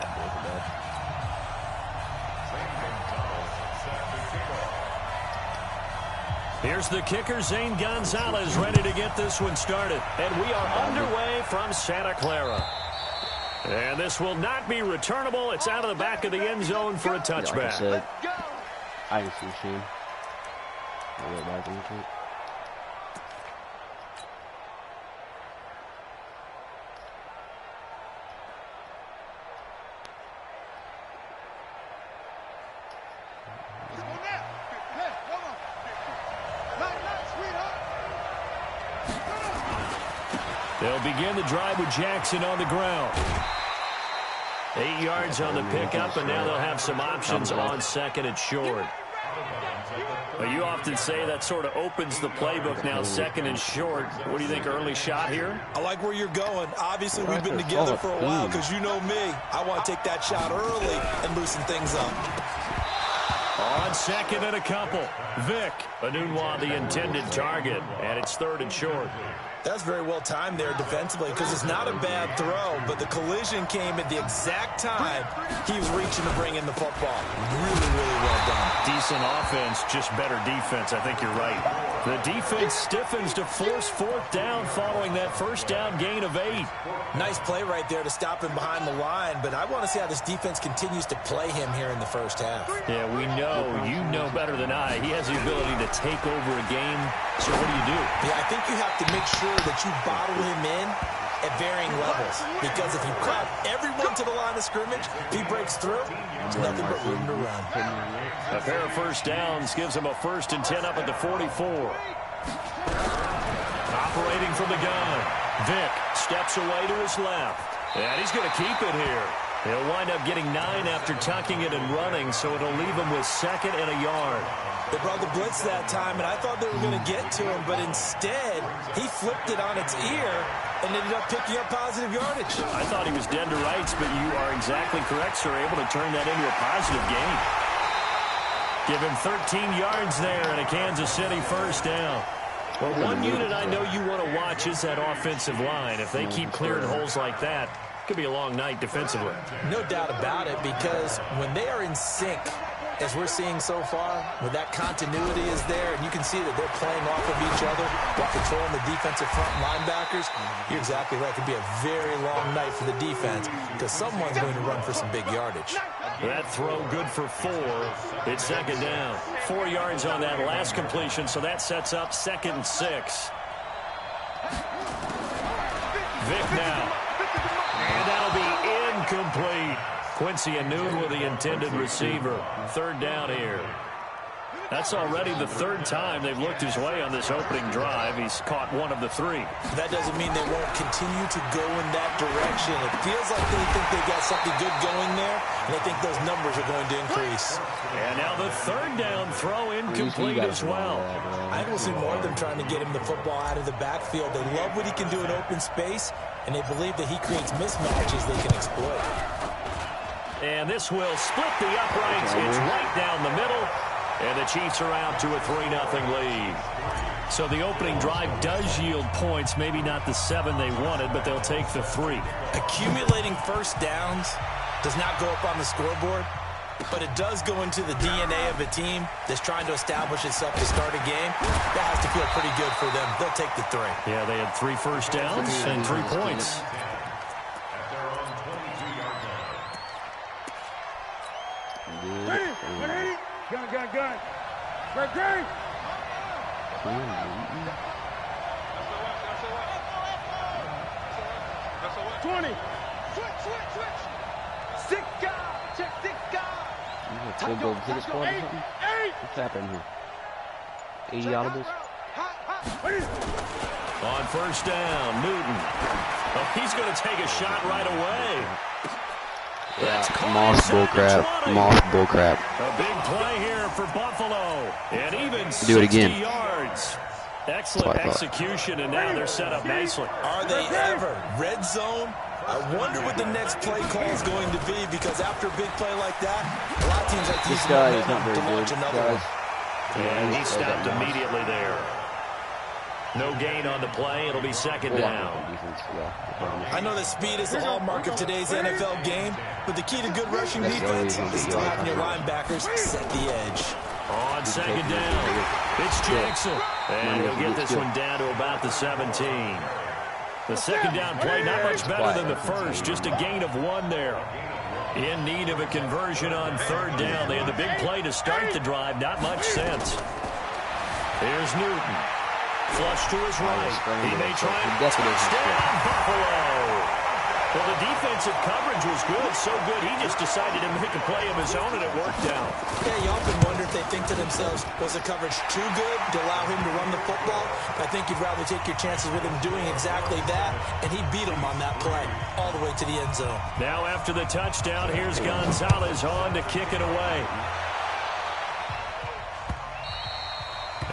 Here's the kicker, Zane Gonzalez, ready to get this one started. And we are underway from Santa Clara. And this will not be returnable. It's out of the back of the end zone for a touchback. Like I didn't see a shame. I'll go back into it. They'll begin the drive with Jackson on the ground. 8 yards on the pickup, and now they'll have some options on second and short. Well, you often say that sort of opens the playbook now, second and short. What do you think, early shot here? I like where you're going. Obviously, we've been together for a while because you know me. I want to take that shot early and loosen things up. On second and a couple, Vic Anunwa, the intended target, and it's third and short. That's very well timed there defensively because it's not a bad throw, but the collision came at the exact time he was reaching to bring in the football. Really, really well done. Decent offense, just better defense. I think you're right. The defense stiffens to force fourth down following that first down gain of 8. Nice play right there to stop him behind the line, but I want to see how this defense continues to play him here in the first half. Yeah, we know. You know better than I. He has the ability to take over a game. So what do? Yeah, I think you have to make sure that you bottle him in at varying levels, because if you crowd everyone to the line of scrimmage, if he breaks through, there's nothing but room to run. A pair of first downs gives him a 1st and 10 up at the 44. Operating from the gun, Vic steps away to his left, and he's going to keep it here. He'll wind up getting 9 after tucking it and running, so it'll leave him with 2nd and a yard. They brought the blitz that time, and I thought they were going to get to him, but instead, he flipped it on its ear and ended up picking up positive yardage. I thought he was dead to rights, but you are exactly correct, sir, able to turn that into a positive gain. Give him 13 yards there and a Kansas City first down. Well, one unit I know you want to watch is that offensive line. If they keep clearing holes like that, it could be a long night defensively. No doubt about it, because when they are in sync, as we're seeing so far, when that continuity is there, and you can see that they're playing off of each other while controlling the defensive front linebackers, you're exactly right. It could be a very long night for the defense because someone's going to run for some big yardage. That throw good for 4. It's 2nd down. 4 yards on that last completion, so that sets up 2nd and 6. Vic now. And that'll be incomplete. Quincy Anunwa, the intended receiver. 3rd down here. That's already the 3rd time they've looked his way on this opening drive. He's caught 1 of the 3. That doesn't mean they won't continue to go in that direction. It feels like they think they got something good going there, and they think those numbers are going to increase. And now the 3rd down throw incomplete as well. I will see more of them trying to get him the football out of the backfield. They love what he can do in open space, and they believe that he creates mismatches they can exploit. And this will split the uprights. It's right down the middle. And the Chiefs are out to a 3-0 lead. So the opening drive does yield points, maybe not the 7 they wanted, but they'll take the 3. Accumulating first downs does not go up on the scoreboard, but it does go into the DNA of a team that's trying to establish itself to start a game. That has to feel pretty good for them. They'll take the 3. Yeah, they had 3 first downs and 3 points. Gun. Ready? 20. Switch. 6 guard. Check 6 guard. Go hit a squad or something? What's happening here? 80 audibles? On first down, Newton. Oh, he's going to take a shot right away. Moss bullcrap. A big play here for Buffalo. And even do it 60 again. yards. Excellent execution, and now they're set up nicely. Are they ever? Red zone? I wonder what the next play call is going to be, because after a big play like that, a lot of teams like to use momentum to launch another one. And he stopped immediately there. No gain on the play. It'll be second down. I know that speed is the hallmark of today's NFL game, but the key to good rushing defense is still having your linebackers set the edge. On second down, it's Jackson. And he'll get this one down to about the 17. The second down play, not much better than the first, just a gain of 1 there. In need of a conversion on third down. They had the big play to start the drive, not much sense. Here's Newton. Flush to his right. He may try and touchdown Buffalo. Well, the defensive coverage was good, so good he just decided to make a play of his own, and it worked out. Yeah, you often wonder if they think to themselves, was the coverage too good to allow him to run the football? I think you'd rather take your chances with him doing exactly that, and he beat him on that play all the way to the end zone. Now after the touchdown, here's Gonzalez on to kick it away.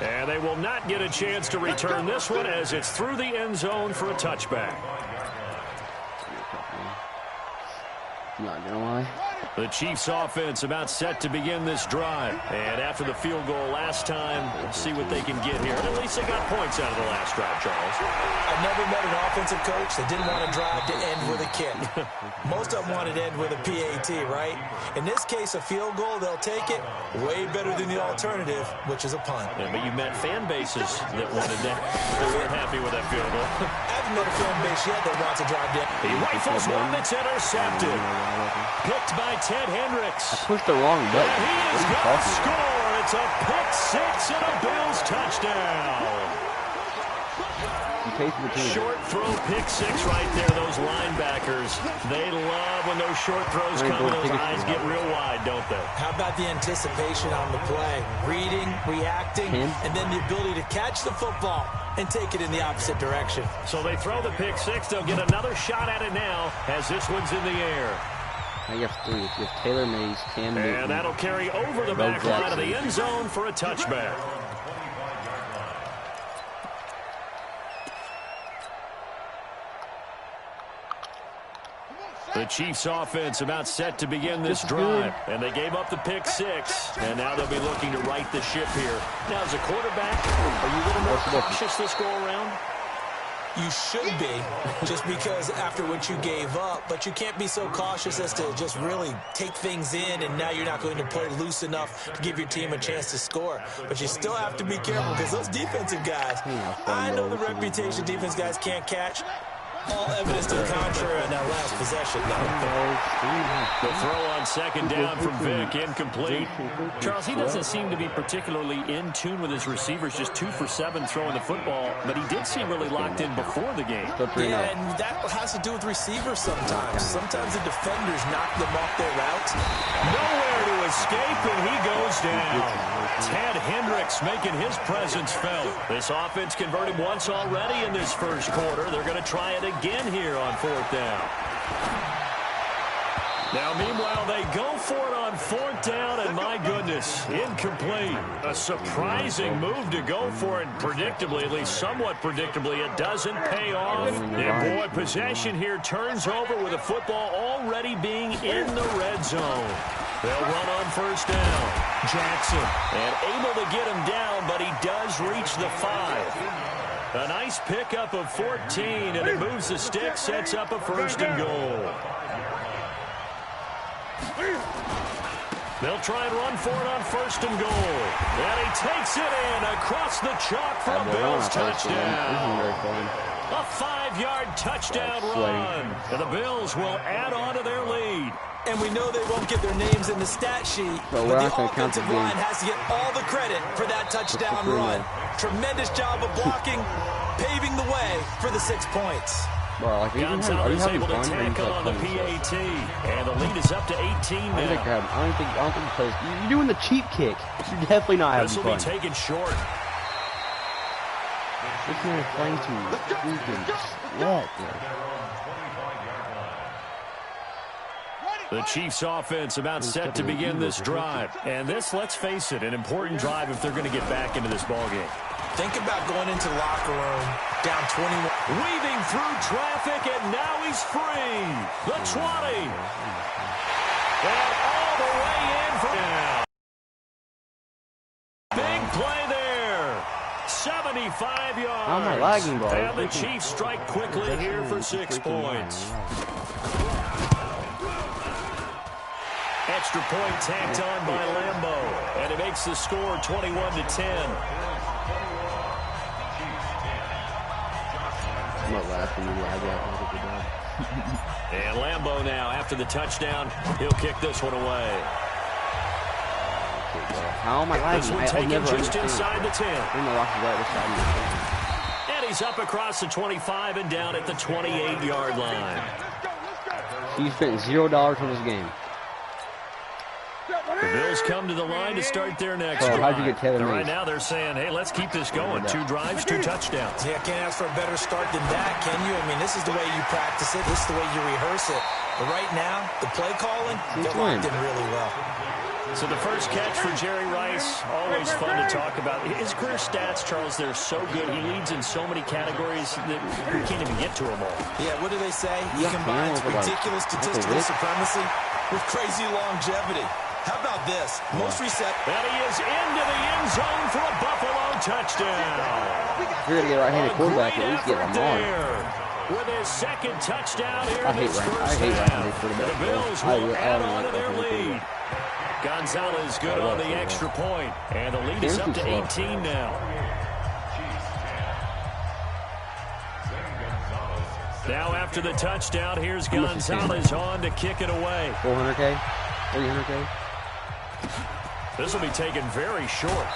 And they will not get a chance to return this one as it's through the end zone for a touchback. Not gonna lie. The Chiefs offense about set to begin this drive. And after the field goal last time, let's see what they can get here. And at least they got points out of the last drive, Charles. I've never met an offensive coach that didn't want to drive to end with a kick. Most of them wanted to end with a PAT, right? In this case, a field goal, they'll take it. Way better than the alternative, which is a punt. Yeah, but you met fan bases that wanted that. They weren't happy with that field goal. I haven't met a fan base yet that wants to drive down. He rifles one that's intercepted. Picked by Ted Hendricks. I pushed the wrong button. And he is going to score. It's a pick 6 and a Bills touchdown. Short throw, pick 6 right there. Those linebackers, they love when those short throws come and those eyes get real wide, don't they? How about the anticipation on the play? Reading, reacting, and then the ability to catch the football and take it in the opposite direction. So they throw the pick 6. They'll get another shot at it now as this one's in the air. Now you have 3. You have Taylor Mays, Cam Newton. And that'll carry over the back line of the end zone for a touchback. The Chiefs offense about set to begin this drive. And they gave up the pick 6. And now they'll be looking to right the ship here. Now, as a quarterback, are you a little more cautious this go around? You should be, just because after what you gave up, but you can't be so cautious as to just really take things in, and now you're not going to play loose enough to give your team a chance to score. But you still have to be careful, because those defensive guys, I know the reputation defense guys can't catch. All evidence to the contrary on that last possession, though. The throw on second down from Vick, incomplete. Charles, he doesn't seem to be particularly in tune with his receivers, just 2 for 7 throwing the football, but he did seem really locked in before the game. Yeah, and that has to do with receivers sometimes. Sometimes the defenders knock them off their routes. Nowhere to escape, and he goes down. Ted Hendricks making his presence felt. This offense converted once already in this first quarter. They're going to try it again here on 4th down. Now, meanwhile, they go for it on 4th down, and my goodness, incomplete. A surprising move to go for it, predictably, at least somewhat predictably. It doesn't pay off. And, boy, possession here turns over with the football already being in the red zone. They'll run on first down. Jackson, and able to get him down, but he does reach the 5. A nice pickup of 14, and it moves the stick, sets up a first and goal. They'll try and run for it on first and goal. And he takes it in across the chalk for a Bills touchdown. A 5-yard touchdown run. And the Bills will add on to their lead. And we know they won't get their names in the stat sheet, but the offensive line has to get all the credit for that touchdown run. Tremendous job of blocking, paving the way for the 6 points. Bro, like, are you having fun? Tackle on the PAT, and the lead is up to 18 now. I don't think he plays. You're doing the cheap kick. You're definitely not having fun. This will be taken short. This man is playing too freaking sweat, The Chiefs' offense about set to begin this drive. And this, let's face it, an important drive if they're going to get back into this ballgame. Think about going into the locker room down 21. Weaving through traffic, and now he's free. The 20. And all the way in for now. Big play there. 75 yards. How am I lagging, bro? And the Chiefs strike quickly here for 6 points. Extra point tacked on by Lambo. And it makes the score 21-10. I'm not laughing. And Lambo now, after the touchdown, he'll kick this one away. How am I lagging? This one taken just inside the 10. And he's up across the 25 and down at the 28-yard line. He spent $0 on this game. The Bills come to the line to start their next drive. How'd you get Taylor Right now they're saying, hey, let's keep this going. 2 drives, 2 touchdowns. Yeah, can't ask for a better start than that, can you? I mean, this is the way you practice it. This is the way you rehearse it. But right now, the play calling, they're locked in really well. So the first catch for Jerry Rice, always fun to talk about. His career stats, Charles, they're so good. He leads in so many categories that we can't even get to them all. Yeah, what do they say? He combines ridiculous statistical supremacy with crazy longevity. How about this? Most receptions. And he is into the end zone for a Buffalo touchdown. You're going to get a right-handed quarterback, at least get Lamar. With his second touchdown here I hate right-handed quarterback. The Bills will add on to their lead. Gonzalez good on the extra point. And the lead is up to 18 now. Now after the touchdown, here's Gonzalez on to kick it away. 400K? 300K? This will be taken very short.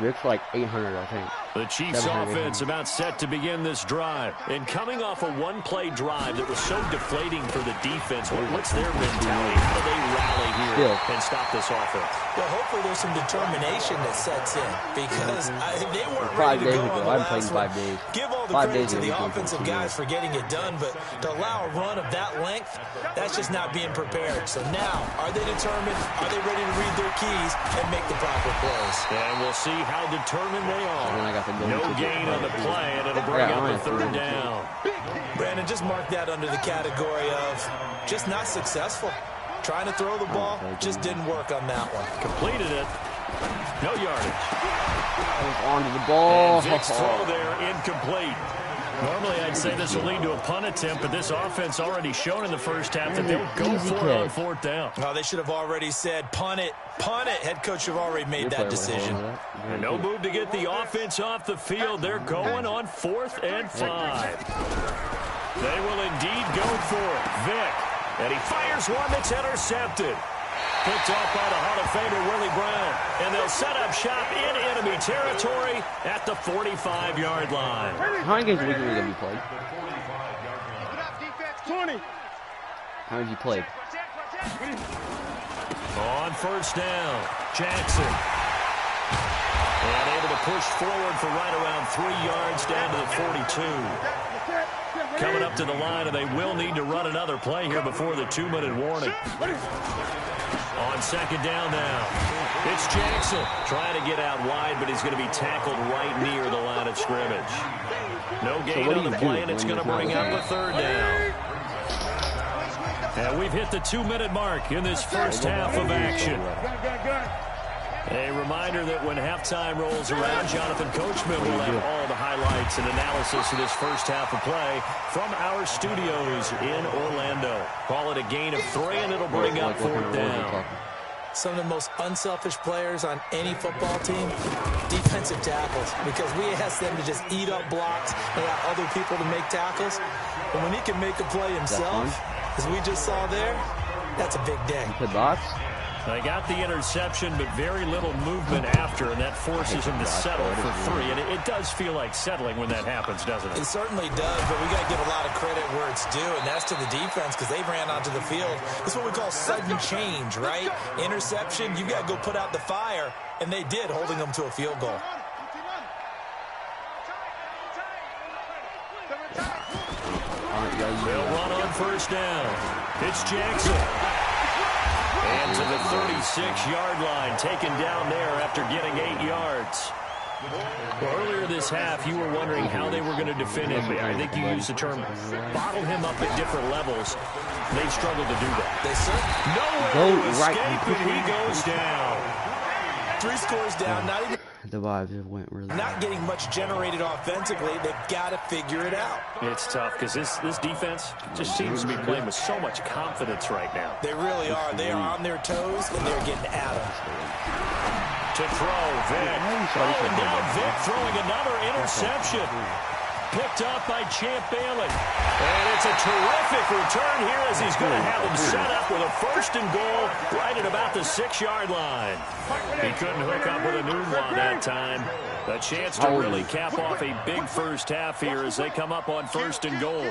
Rick's like 800, I think. The Chiefs' offense about set to begin this drive. And coming off a one-play drive that was so deflating for the defense, what's their mentality? How do they rally here and stop this offense? Well, hopefully there's some determination that sets in because they weren't ready to go on the last one. Give all the credit to the offensive guys for getting it done, but to allow a run of that length, that's just not being prepared. So now, are they determined? Are they ready to read their keys and make the proper plays? And we'll see how determined they are. No gain on the play, and it'll bring up a 3rd down. Brandon, just mark that under the category of just not successful. Trying to throw the ball, just didn't work on that one. Completed it. No yardage. Onto the ball. And Vic's throw there, incomplete. Normally, I'd say this will lead to a punt attempt, but this offense already shown in the first half that they'll go for it on 4th down. Oh, they should have already said, punt it, punt it. Head coach should have already made that decision. And no move to get the offense off the field. They're going on 4th and 5. They will indeed go for it. Vic, and he fires one that's intercepted. Picked off by the Hall of Famer Willie Brown. And they'll set up shop in enemy territory at the 45-yard line. How many games a week have you played? 20. How many have you played? On first down, Jackson. And able to push forward for right around 3 yards down to the 42. Coming up to the line, and they will need to run another play here before the 2-minute warning. On 2nd down now, it's Jackson trying to get out wide, but he's going to be tackled right near the line of scrimmage. No gain on the play, and it's going to bring up a third down. And we've hit the 2-minute mark in this first half of action. A reminder that when halftime rolls around, Jonathan Coachman will have all the highlights and analysis of this first half of play from our studios in Orlando. Call it a gain of 3, and it'll bring up 4th down. Some of the most unselfish players on any football team, defensive tackles, because we ask them to just eat up blocks and allow other people to make tackles. But when he can make a play himself, as we just saw there, that's a big day. They got the interception, but very little movement after, and that forces him to settle for 3. And it does feel like settling when that happens, doesn't it? It certainly does, but we got to give a lot of credit where it's due, and that's to the defense because they ran onto the field. It's what we call sudden change, right? Interception, you got to go put out the fire, and they did, holding them to a field goal. They'll run on first down. It's Jackson. And to the 36-yard line, taken down there after getting 8 yards. Well, earlier this half, you were wondering how they were going to defend him. I think you used the term bottle him up at different levels. They struggled to do that. They certainly nowhere to escape, and he goes down. 3 scores down, not even... The vibes went really not getting much generated offensively. They've got to figure it out. It's tough because this defense just seems to be playing with so much confidence right now. They really are. They are on their toes, and they're getting at them. To throw, Vic. Oh, and now Vic throwing another interception. Picked up by Champ Bailey. And it's a terrific return here as he's going to have him set up with a 1st and goal right at about the 6-yard line. He couldn't hook up with a new one that time. A chance to really cap off a big first half here as they come up on 1st and goal.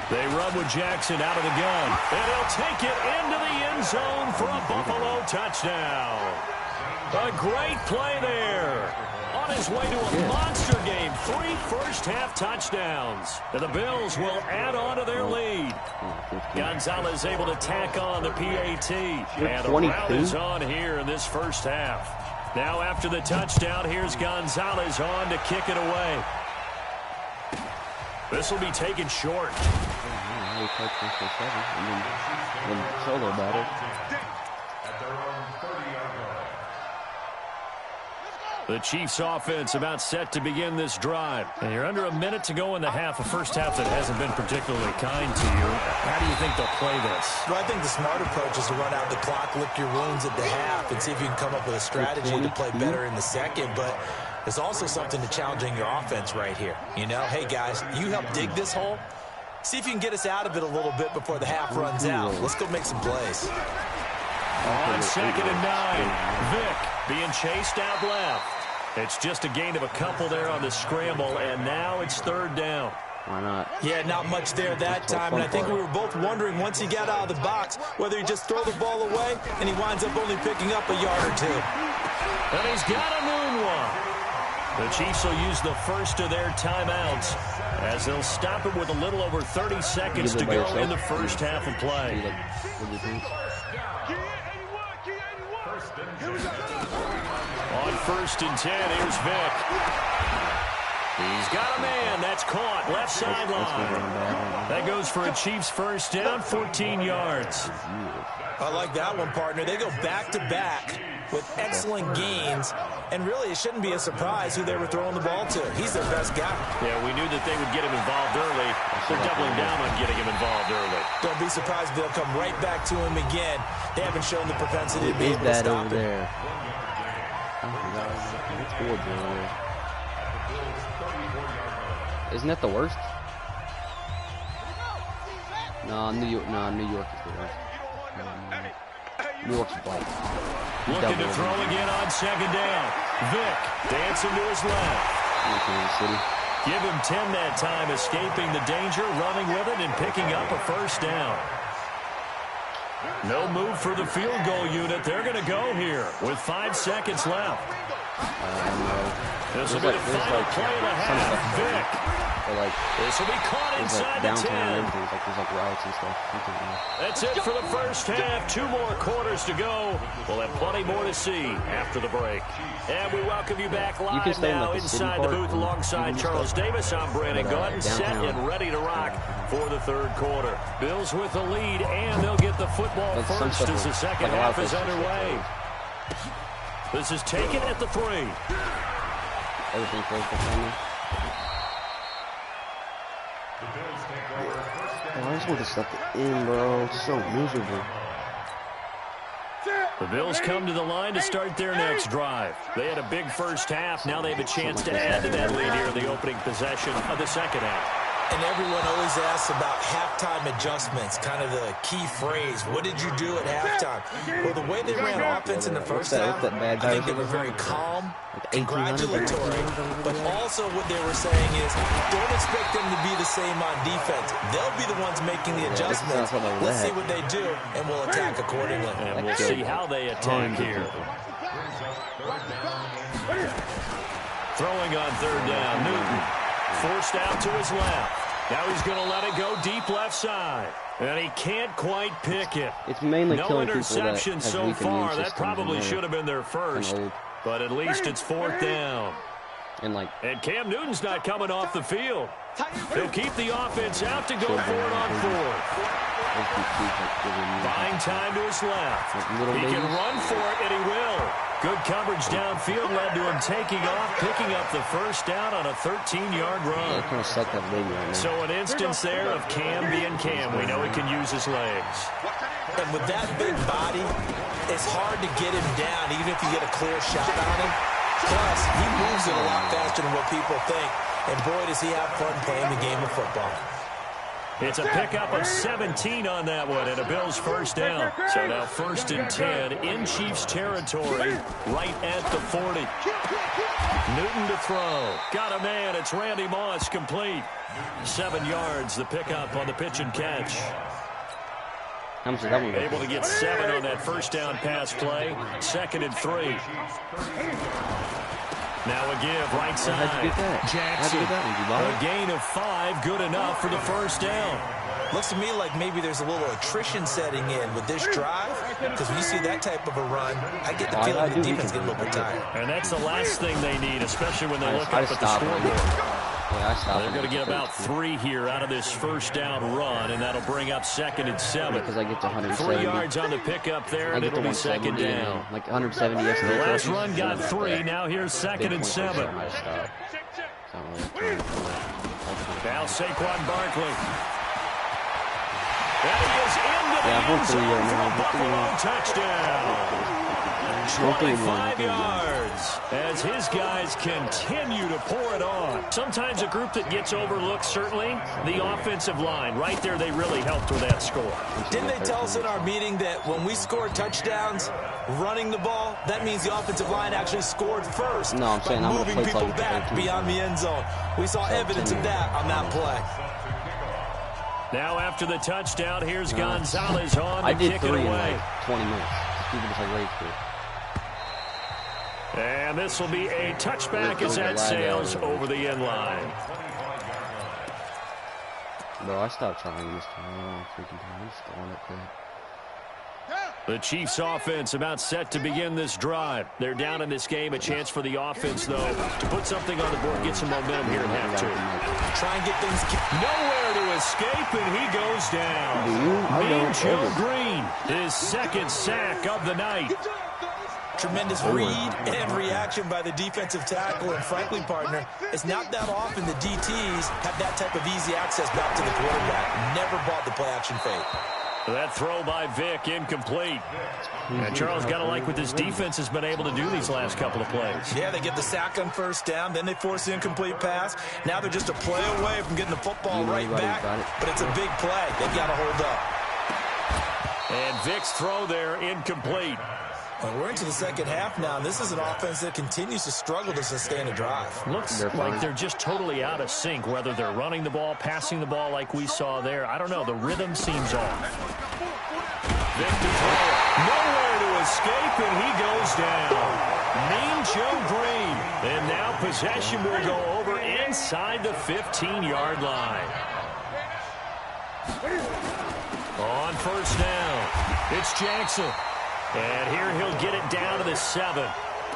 They run with Jackson out of the gun. And he'll take it into the end zone for a Buffalo touchdown. A great play there. On his way to a monster game, 3 first-half touchdowns. And the Bills will add on to their lead. Gonzalez able to tack on the PAT. And the round is on here in this first half. Now after the touchdown, here's Gonzalez on to kick it away. This will be taken short. Solo battle. The Chiefs offense about set to begin this drive. And you're under a minute to go in the half, a first half that hasn't been particularly kind to you. How do you think they'll play this? Well, I think the smart approach is to run out the clock, lick your wounds at the half, and see if you can come up with a strategy to play better in the second. But there's also something to challenging your offense right here. You know, hey, guys, you help dig this hole. See if you can get us out of it a little bit before the half runs out. Let's go make some plays. On 2nd and 9, Vic being chased out left. It's just a gain of a couple there on the scramble, and now it's 3rd down. Why not? Yeah, not much there that time, and I think we were both wondering once he got out of the box whether he just throw the ball away, and he winds up only picking up a yard or 2. And he's got a moonwalk. The Chiefs will use the first of their timeouts as they'll stop it with a little over 30 seconds to go in the first half of play. On 1st and 10, here's Vic. He's got a man. That's caught. Left sideline. That goes for a Chiefs first down, 14 yards. I like that one, partner. They go back-to-back with excellent gains, and really it shouldn't be a surprise who they were throwing the ball to. He's their best guy. Yeah, we knew that they would get him involved early. They're doubling down on getting him involved early. Don't be surprised if they'll come right back to him again. They haven't shown the propensity to be able to stop him. Isn't that the worst? No, New York is the worst. New York's black. Looking to throw again on 2nd down. Vic dancing to his left. Give him 10 that time, escaping the danger, running with it, and picking up a first down. No move for the field goal unit. They're going to go here with 5 seconds left. This will be the final play of the half. Vic. Like, this will be caught inside the 10. There's routes and stuff. That's it for the first half. 2 more quarters to go. We'll have plenty more to see after the break. And we welcome you back live now inside the booth alongside Charles Davis. I'm Brandon Gordon, set and ready to rock for the third quarter. Bills with the lead, and they'll get the football first as the second half is underway. This is taken at the 3. Everything close behind me. I just want to stuff it in, bro. It's so miserable. The Bills come to the line to start their next drive. They had a big first half. Now they have a chance to add to that lead here in the opening possession of the second half. And everyone always asks about halftime adjustments, kind of the key phrase. What did you do at halftime? Well, the way they ran offense in the first half, I think they were very calm, congratulatory, but also what they were saying is, don't expect them to be the same on defense. They'll be the ones making the adjustments. Let's see what they do, and we'll attack accordingly. And we'll see how they attack here. Throwing on third down, Newton. Forced out to his left. Now he's going to let it go deep left side. And he can't quite pick it. It's mainly no interceptions so far. That probably should have been their first. But at least it's fourth down. And Cam Newton's not coming off the field. He'll keep the offense out to go for it on fourth. Buying time to his left. He can run for it, and he will. Good coverage downfield led to him taking off, picking up the first down on a 13-yard run. So an instance there of Cam being Cam. We know he can use his legs. And with that big body, it's hard to get him down, even if you get a clear shot on him. Plus, he moves it a lot faster than what people think. And boy, does he have fun playing the game of football. It's a pickup of 17 on that one, and a Bills first down. So now 1st and 10 in Chiefs territory, right at the 40. Newton to throw. Got a man. It's Randy Moss, complete. 7 yards, the pickup on the pitch and catch. Able to get 7 on that first down pass play. 2nd and 3. Now a give right side. Jackson. A gain of 5, good enough for the first down. Looks to me like maybe there's a little attrition setting in with this drive, because when you see that type of a run, I get the feeling the defense get a little bit tired. And that's the last thing they need, especially when they look up at the scoreboard. They're going to get about 3 here out of this first down run, and that'll bring up 2nd and 7. Because I get to 170. 3 yards on the pickup there, and it'll be 2nd down. Like 170 yesterday. The last run got 3. Now here's 2nd and 7. Now Saquon Barkley. That is into the end zone for a Buffalo touchdown. 25 yards as his guys continue to pour it on. Sometimes a group that gets overlooked, certainly, the offensive line. Right there, they really helped with that score. Didn't they tell us in our meeting that when we score touchdowns running the ball, that means the offensive line actually scored first by moving people back beyond the end zone? We saw evidence of that on that play. Now after the touchdown, here's Gonzalez on to kick it away. In like 20 minutes. People just wait for it. And this will be a touchback as that sails over the end line. Bro, I stopped trying this time. Freaking time. Still on it, the Chiefs offense about set to begin this drive. They're down in this game. A chance for the offense, though, to put something on the board, get some momentum here in half two. Try and get things nowhere to escape, and he goes down. Mean Joe Green, his 2nd sack of the night. Tremendous read and reaction by the defensive tackle, and frankly, partner, it's not that often the DTs have that type of easy access back to the quarterback. Never bought the play-action fake. That throw by Vic, incomplete. And Charles got to like what this defense has been able to do these last couple of plays. Yeah, they get the sack on first down, then they force the incomplete pass. Now they're just a play away from getting the football right back, but it's a big play. They've got to hold up. And Vic's throw there, incomplete. Well, we're into the second half now. This is an offense that continues to struggle to sustain a drive. Looks like they're just totally out of sync, whether they're running the ball, passing the ball like we saw there. I don't know. The rhythm seems off. Vic to throw. Nowhere to escape, and he goes down. Mean Joe Green. And now possession will go over inside the 15-yard line. On first down, it's Jackson. And here he'll get it down to the 7.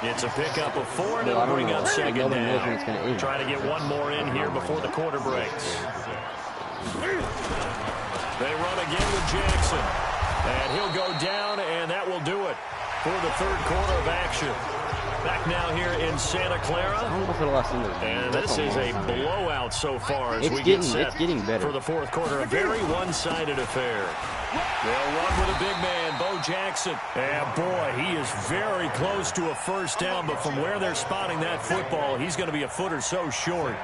It's a pickup of 4, and it'll bring up second down. Trying to get one more in here before the quarter breaks. They run again with Jackson. And he'll go down, and that will do it for the third quarter of action. Back now here in Santa Clara. And this is a blowout so far as we get set for the fourth quarter. A very one-sided affair. They'll run with a big man, Bo Jackson. And boy, he is very close to a first down, but from where they're spotting that football, he's going to be a foot or so short.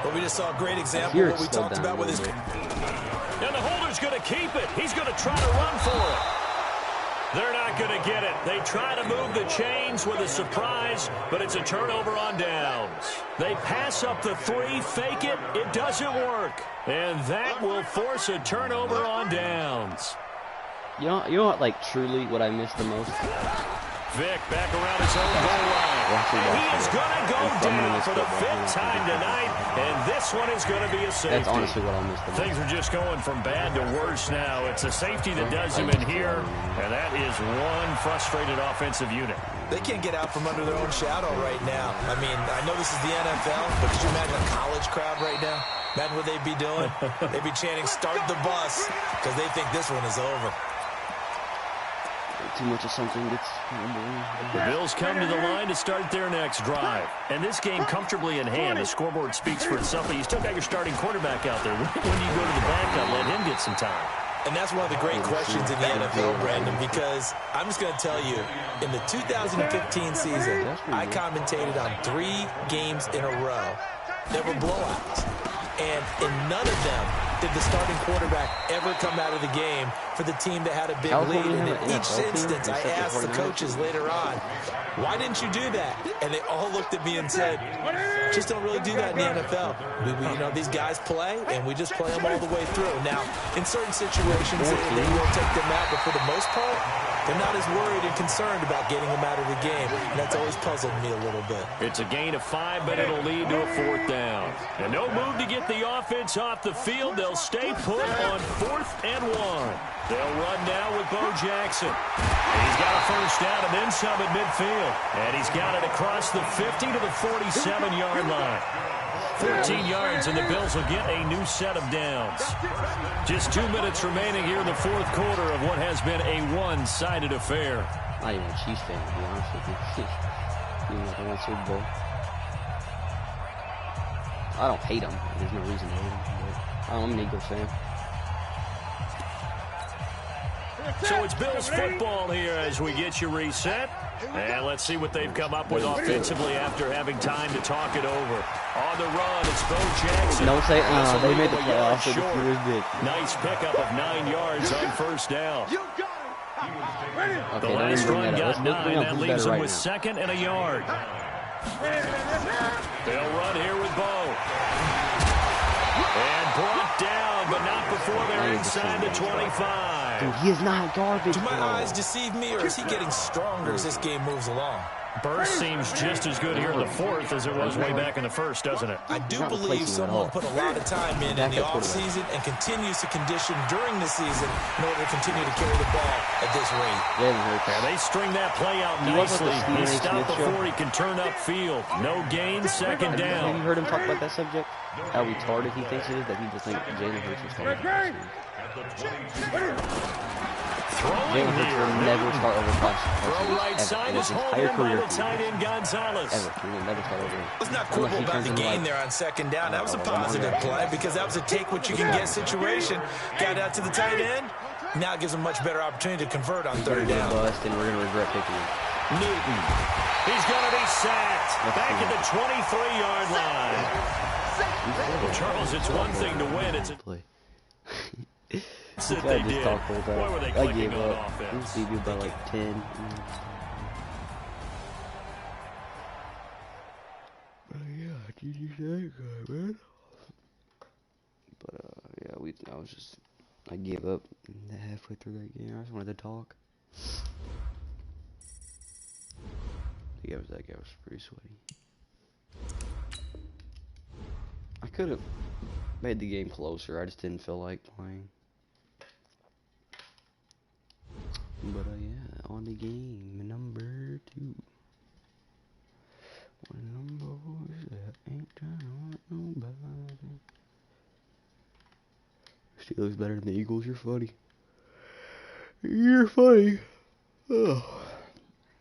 Well, we just saw a great example of what we talked about with his... And the holder's going to keep it. He's going to try to run for it. They're not going to get it. They try to move the chains with a surprise, but it's a turnover on downs. They pass up the 3, fake it. It doesn't work. And that will force a turnover on downs. You know what, like, truly what I miss the most? Vic back around his own goal line. And he is going to go down for the 5th time tonight, and this one is going to be a safety. That's honestly what I miss the most. Things are just going from bad to worse now. It's a safety that does him in here, and that is one frustrated offensive unit. They can't get out from under their own shadow right now. I mean, I know this is the NFL, but could you imagine a college crowd right now? Imagine what they'd be doing. They'd be chanting, "Start the bus," because they think this one is over. Too much of something gets... The Bills come to the line to start their next drive. And this game comfortably in hand. The scoreboard speaks for itself, but you still got your starting quarterback out there. When do you go to the backup, let him get some time? And that's one of the great questions in the NFL, Brandon, because I'm just going to tell you, in the 2015 season, I commentated on 3 games in a row that were blowouts. And in none of them did the starting quarterback ever come out of the game for the team that had a big lead. And in each instance, I asked the coaches later on, why didn't you do that? And they all looked at me and said, just don't really do that in the NFL. You know, these guys play, and we just play them all the way through. Now, in certain situations, they will take them out, but for the most part, they're not as worried and concerned about getting them out of the game. And that's always puzzled me a little bit. It's a gain of 5, but it'll lead to a 4th down. And no move to get the offense off the field. They'll stay put on 4th and 1. They'll run now with Bo Jackson. And he's got a first down and then some at midfield. And he's got it across the 50 to the 47-yard line. 14 yards, and the Bills will get a new set of downs. Just 2 minutes remaining here in the fourth quarter of what has been a one-sided affair. Not even a Chiefs fan, to be honest with you. Even like I won Super Bowl. I don't hate them. There's no reason to hate them. But I'm an Eagles fan. So it's Bills football here as we get you reset. And let's see what they've come up with offensively after having time to talk it over. On the run, it's Bo Jackson. Don't say, they made the playoffs. Nice pickup of 9 yards on first down. Okay, The last run got 9. That leaves them with now. 2nd and a yard. They'll run here with Bo. And brought down, but not before they're inside the 25. Dude, he is not garbage. Do my eyes deceive me, or is he getting stronger as this game moves along? Burst seems just as good here in the fourth as it was way back in the first, doesn't it? I do believe someone put a lot of time in the offseason and continues to condition during the season in order to continue to carry the ball at this rate. And they string that play out nicely. He stopped before he can turn upfield. No gain, second down. Have you heard him talk about that subject? How retarded he thinks it is that he just thinks Jalen Hurts is starting. Jalen Hurts will never start over Throw right side is home in by the tight end Gonzalez. Ever. He will never start over. Let's not quibble about the gain there on second down. That was a positive play because that was a take what you can get situation. Got out to the tight end. Now it gives him a much better opportunity to convert on third down. Bust, and we're going to regret picking him. Newton. He's going to be sacked. Back at the 23-yard line. Well, Charles, it's one thing to win. It's a play. that they did. Boy, were they clicking on offense. He beat by like 10. Yeah, GG's that guy, man. But yeah, I gave up halfway through that game. I just wanted to talk. That guy was pretty sweaty. I could have made the game closer. I just didn't feel like playing. But yeah, on the game number 2. One of them boys that ain't trying to hurt nobody. Steelers better than the Eagles. You're funny. You're funny. Ugh.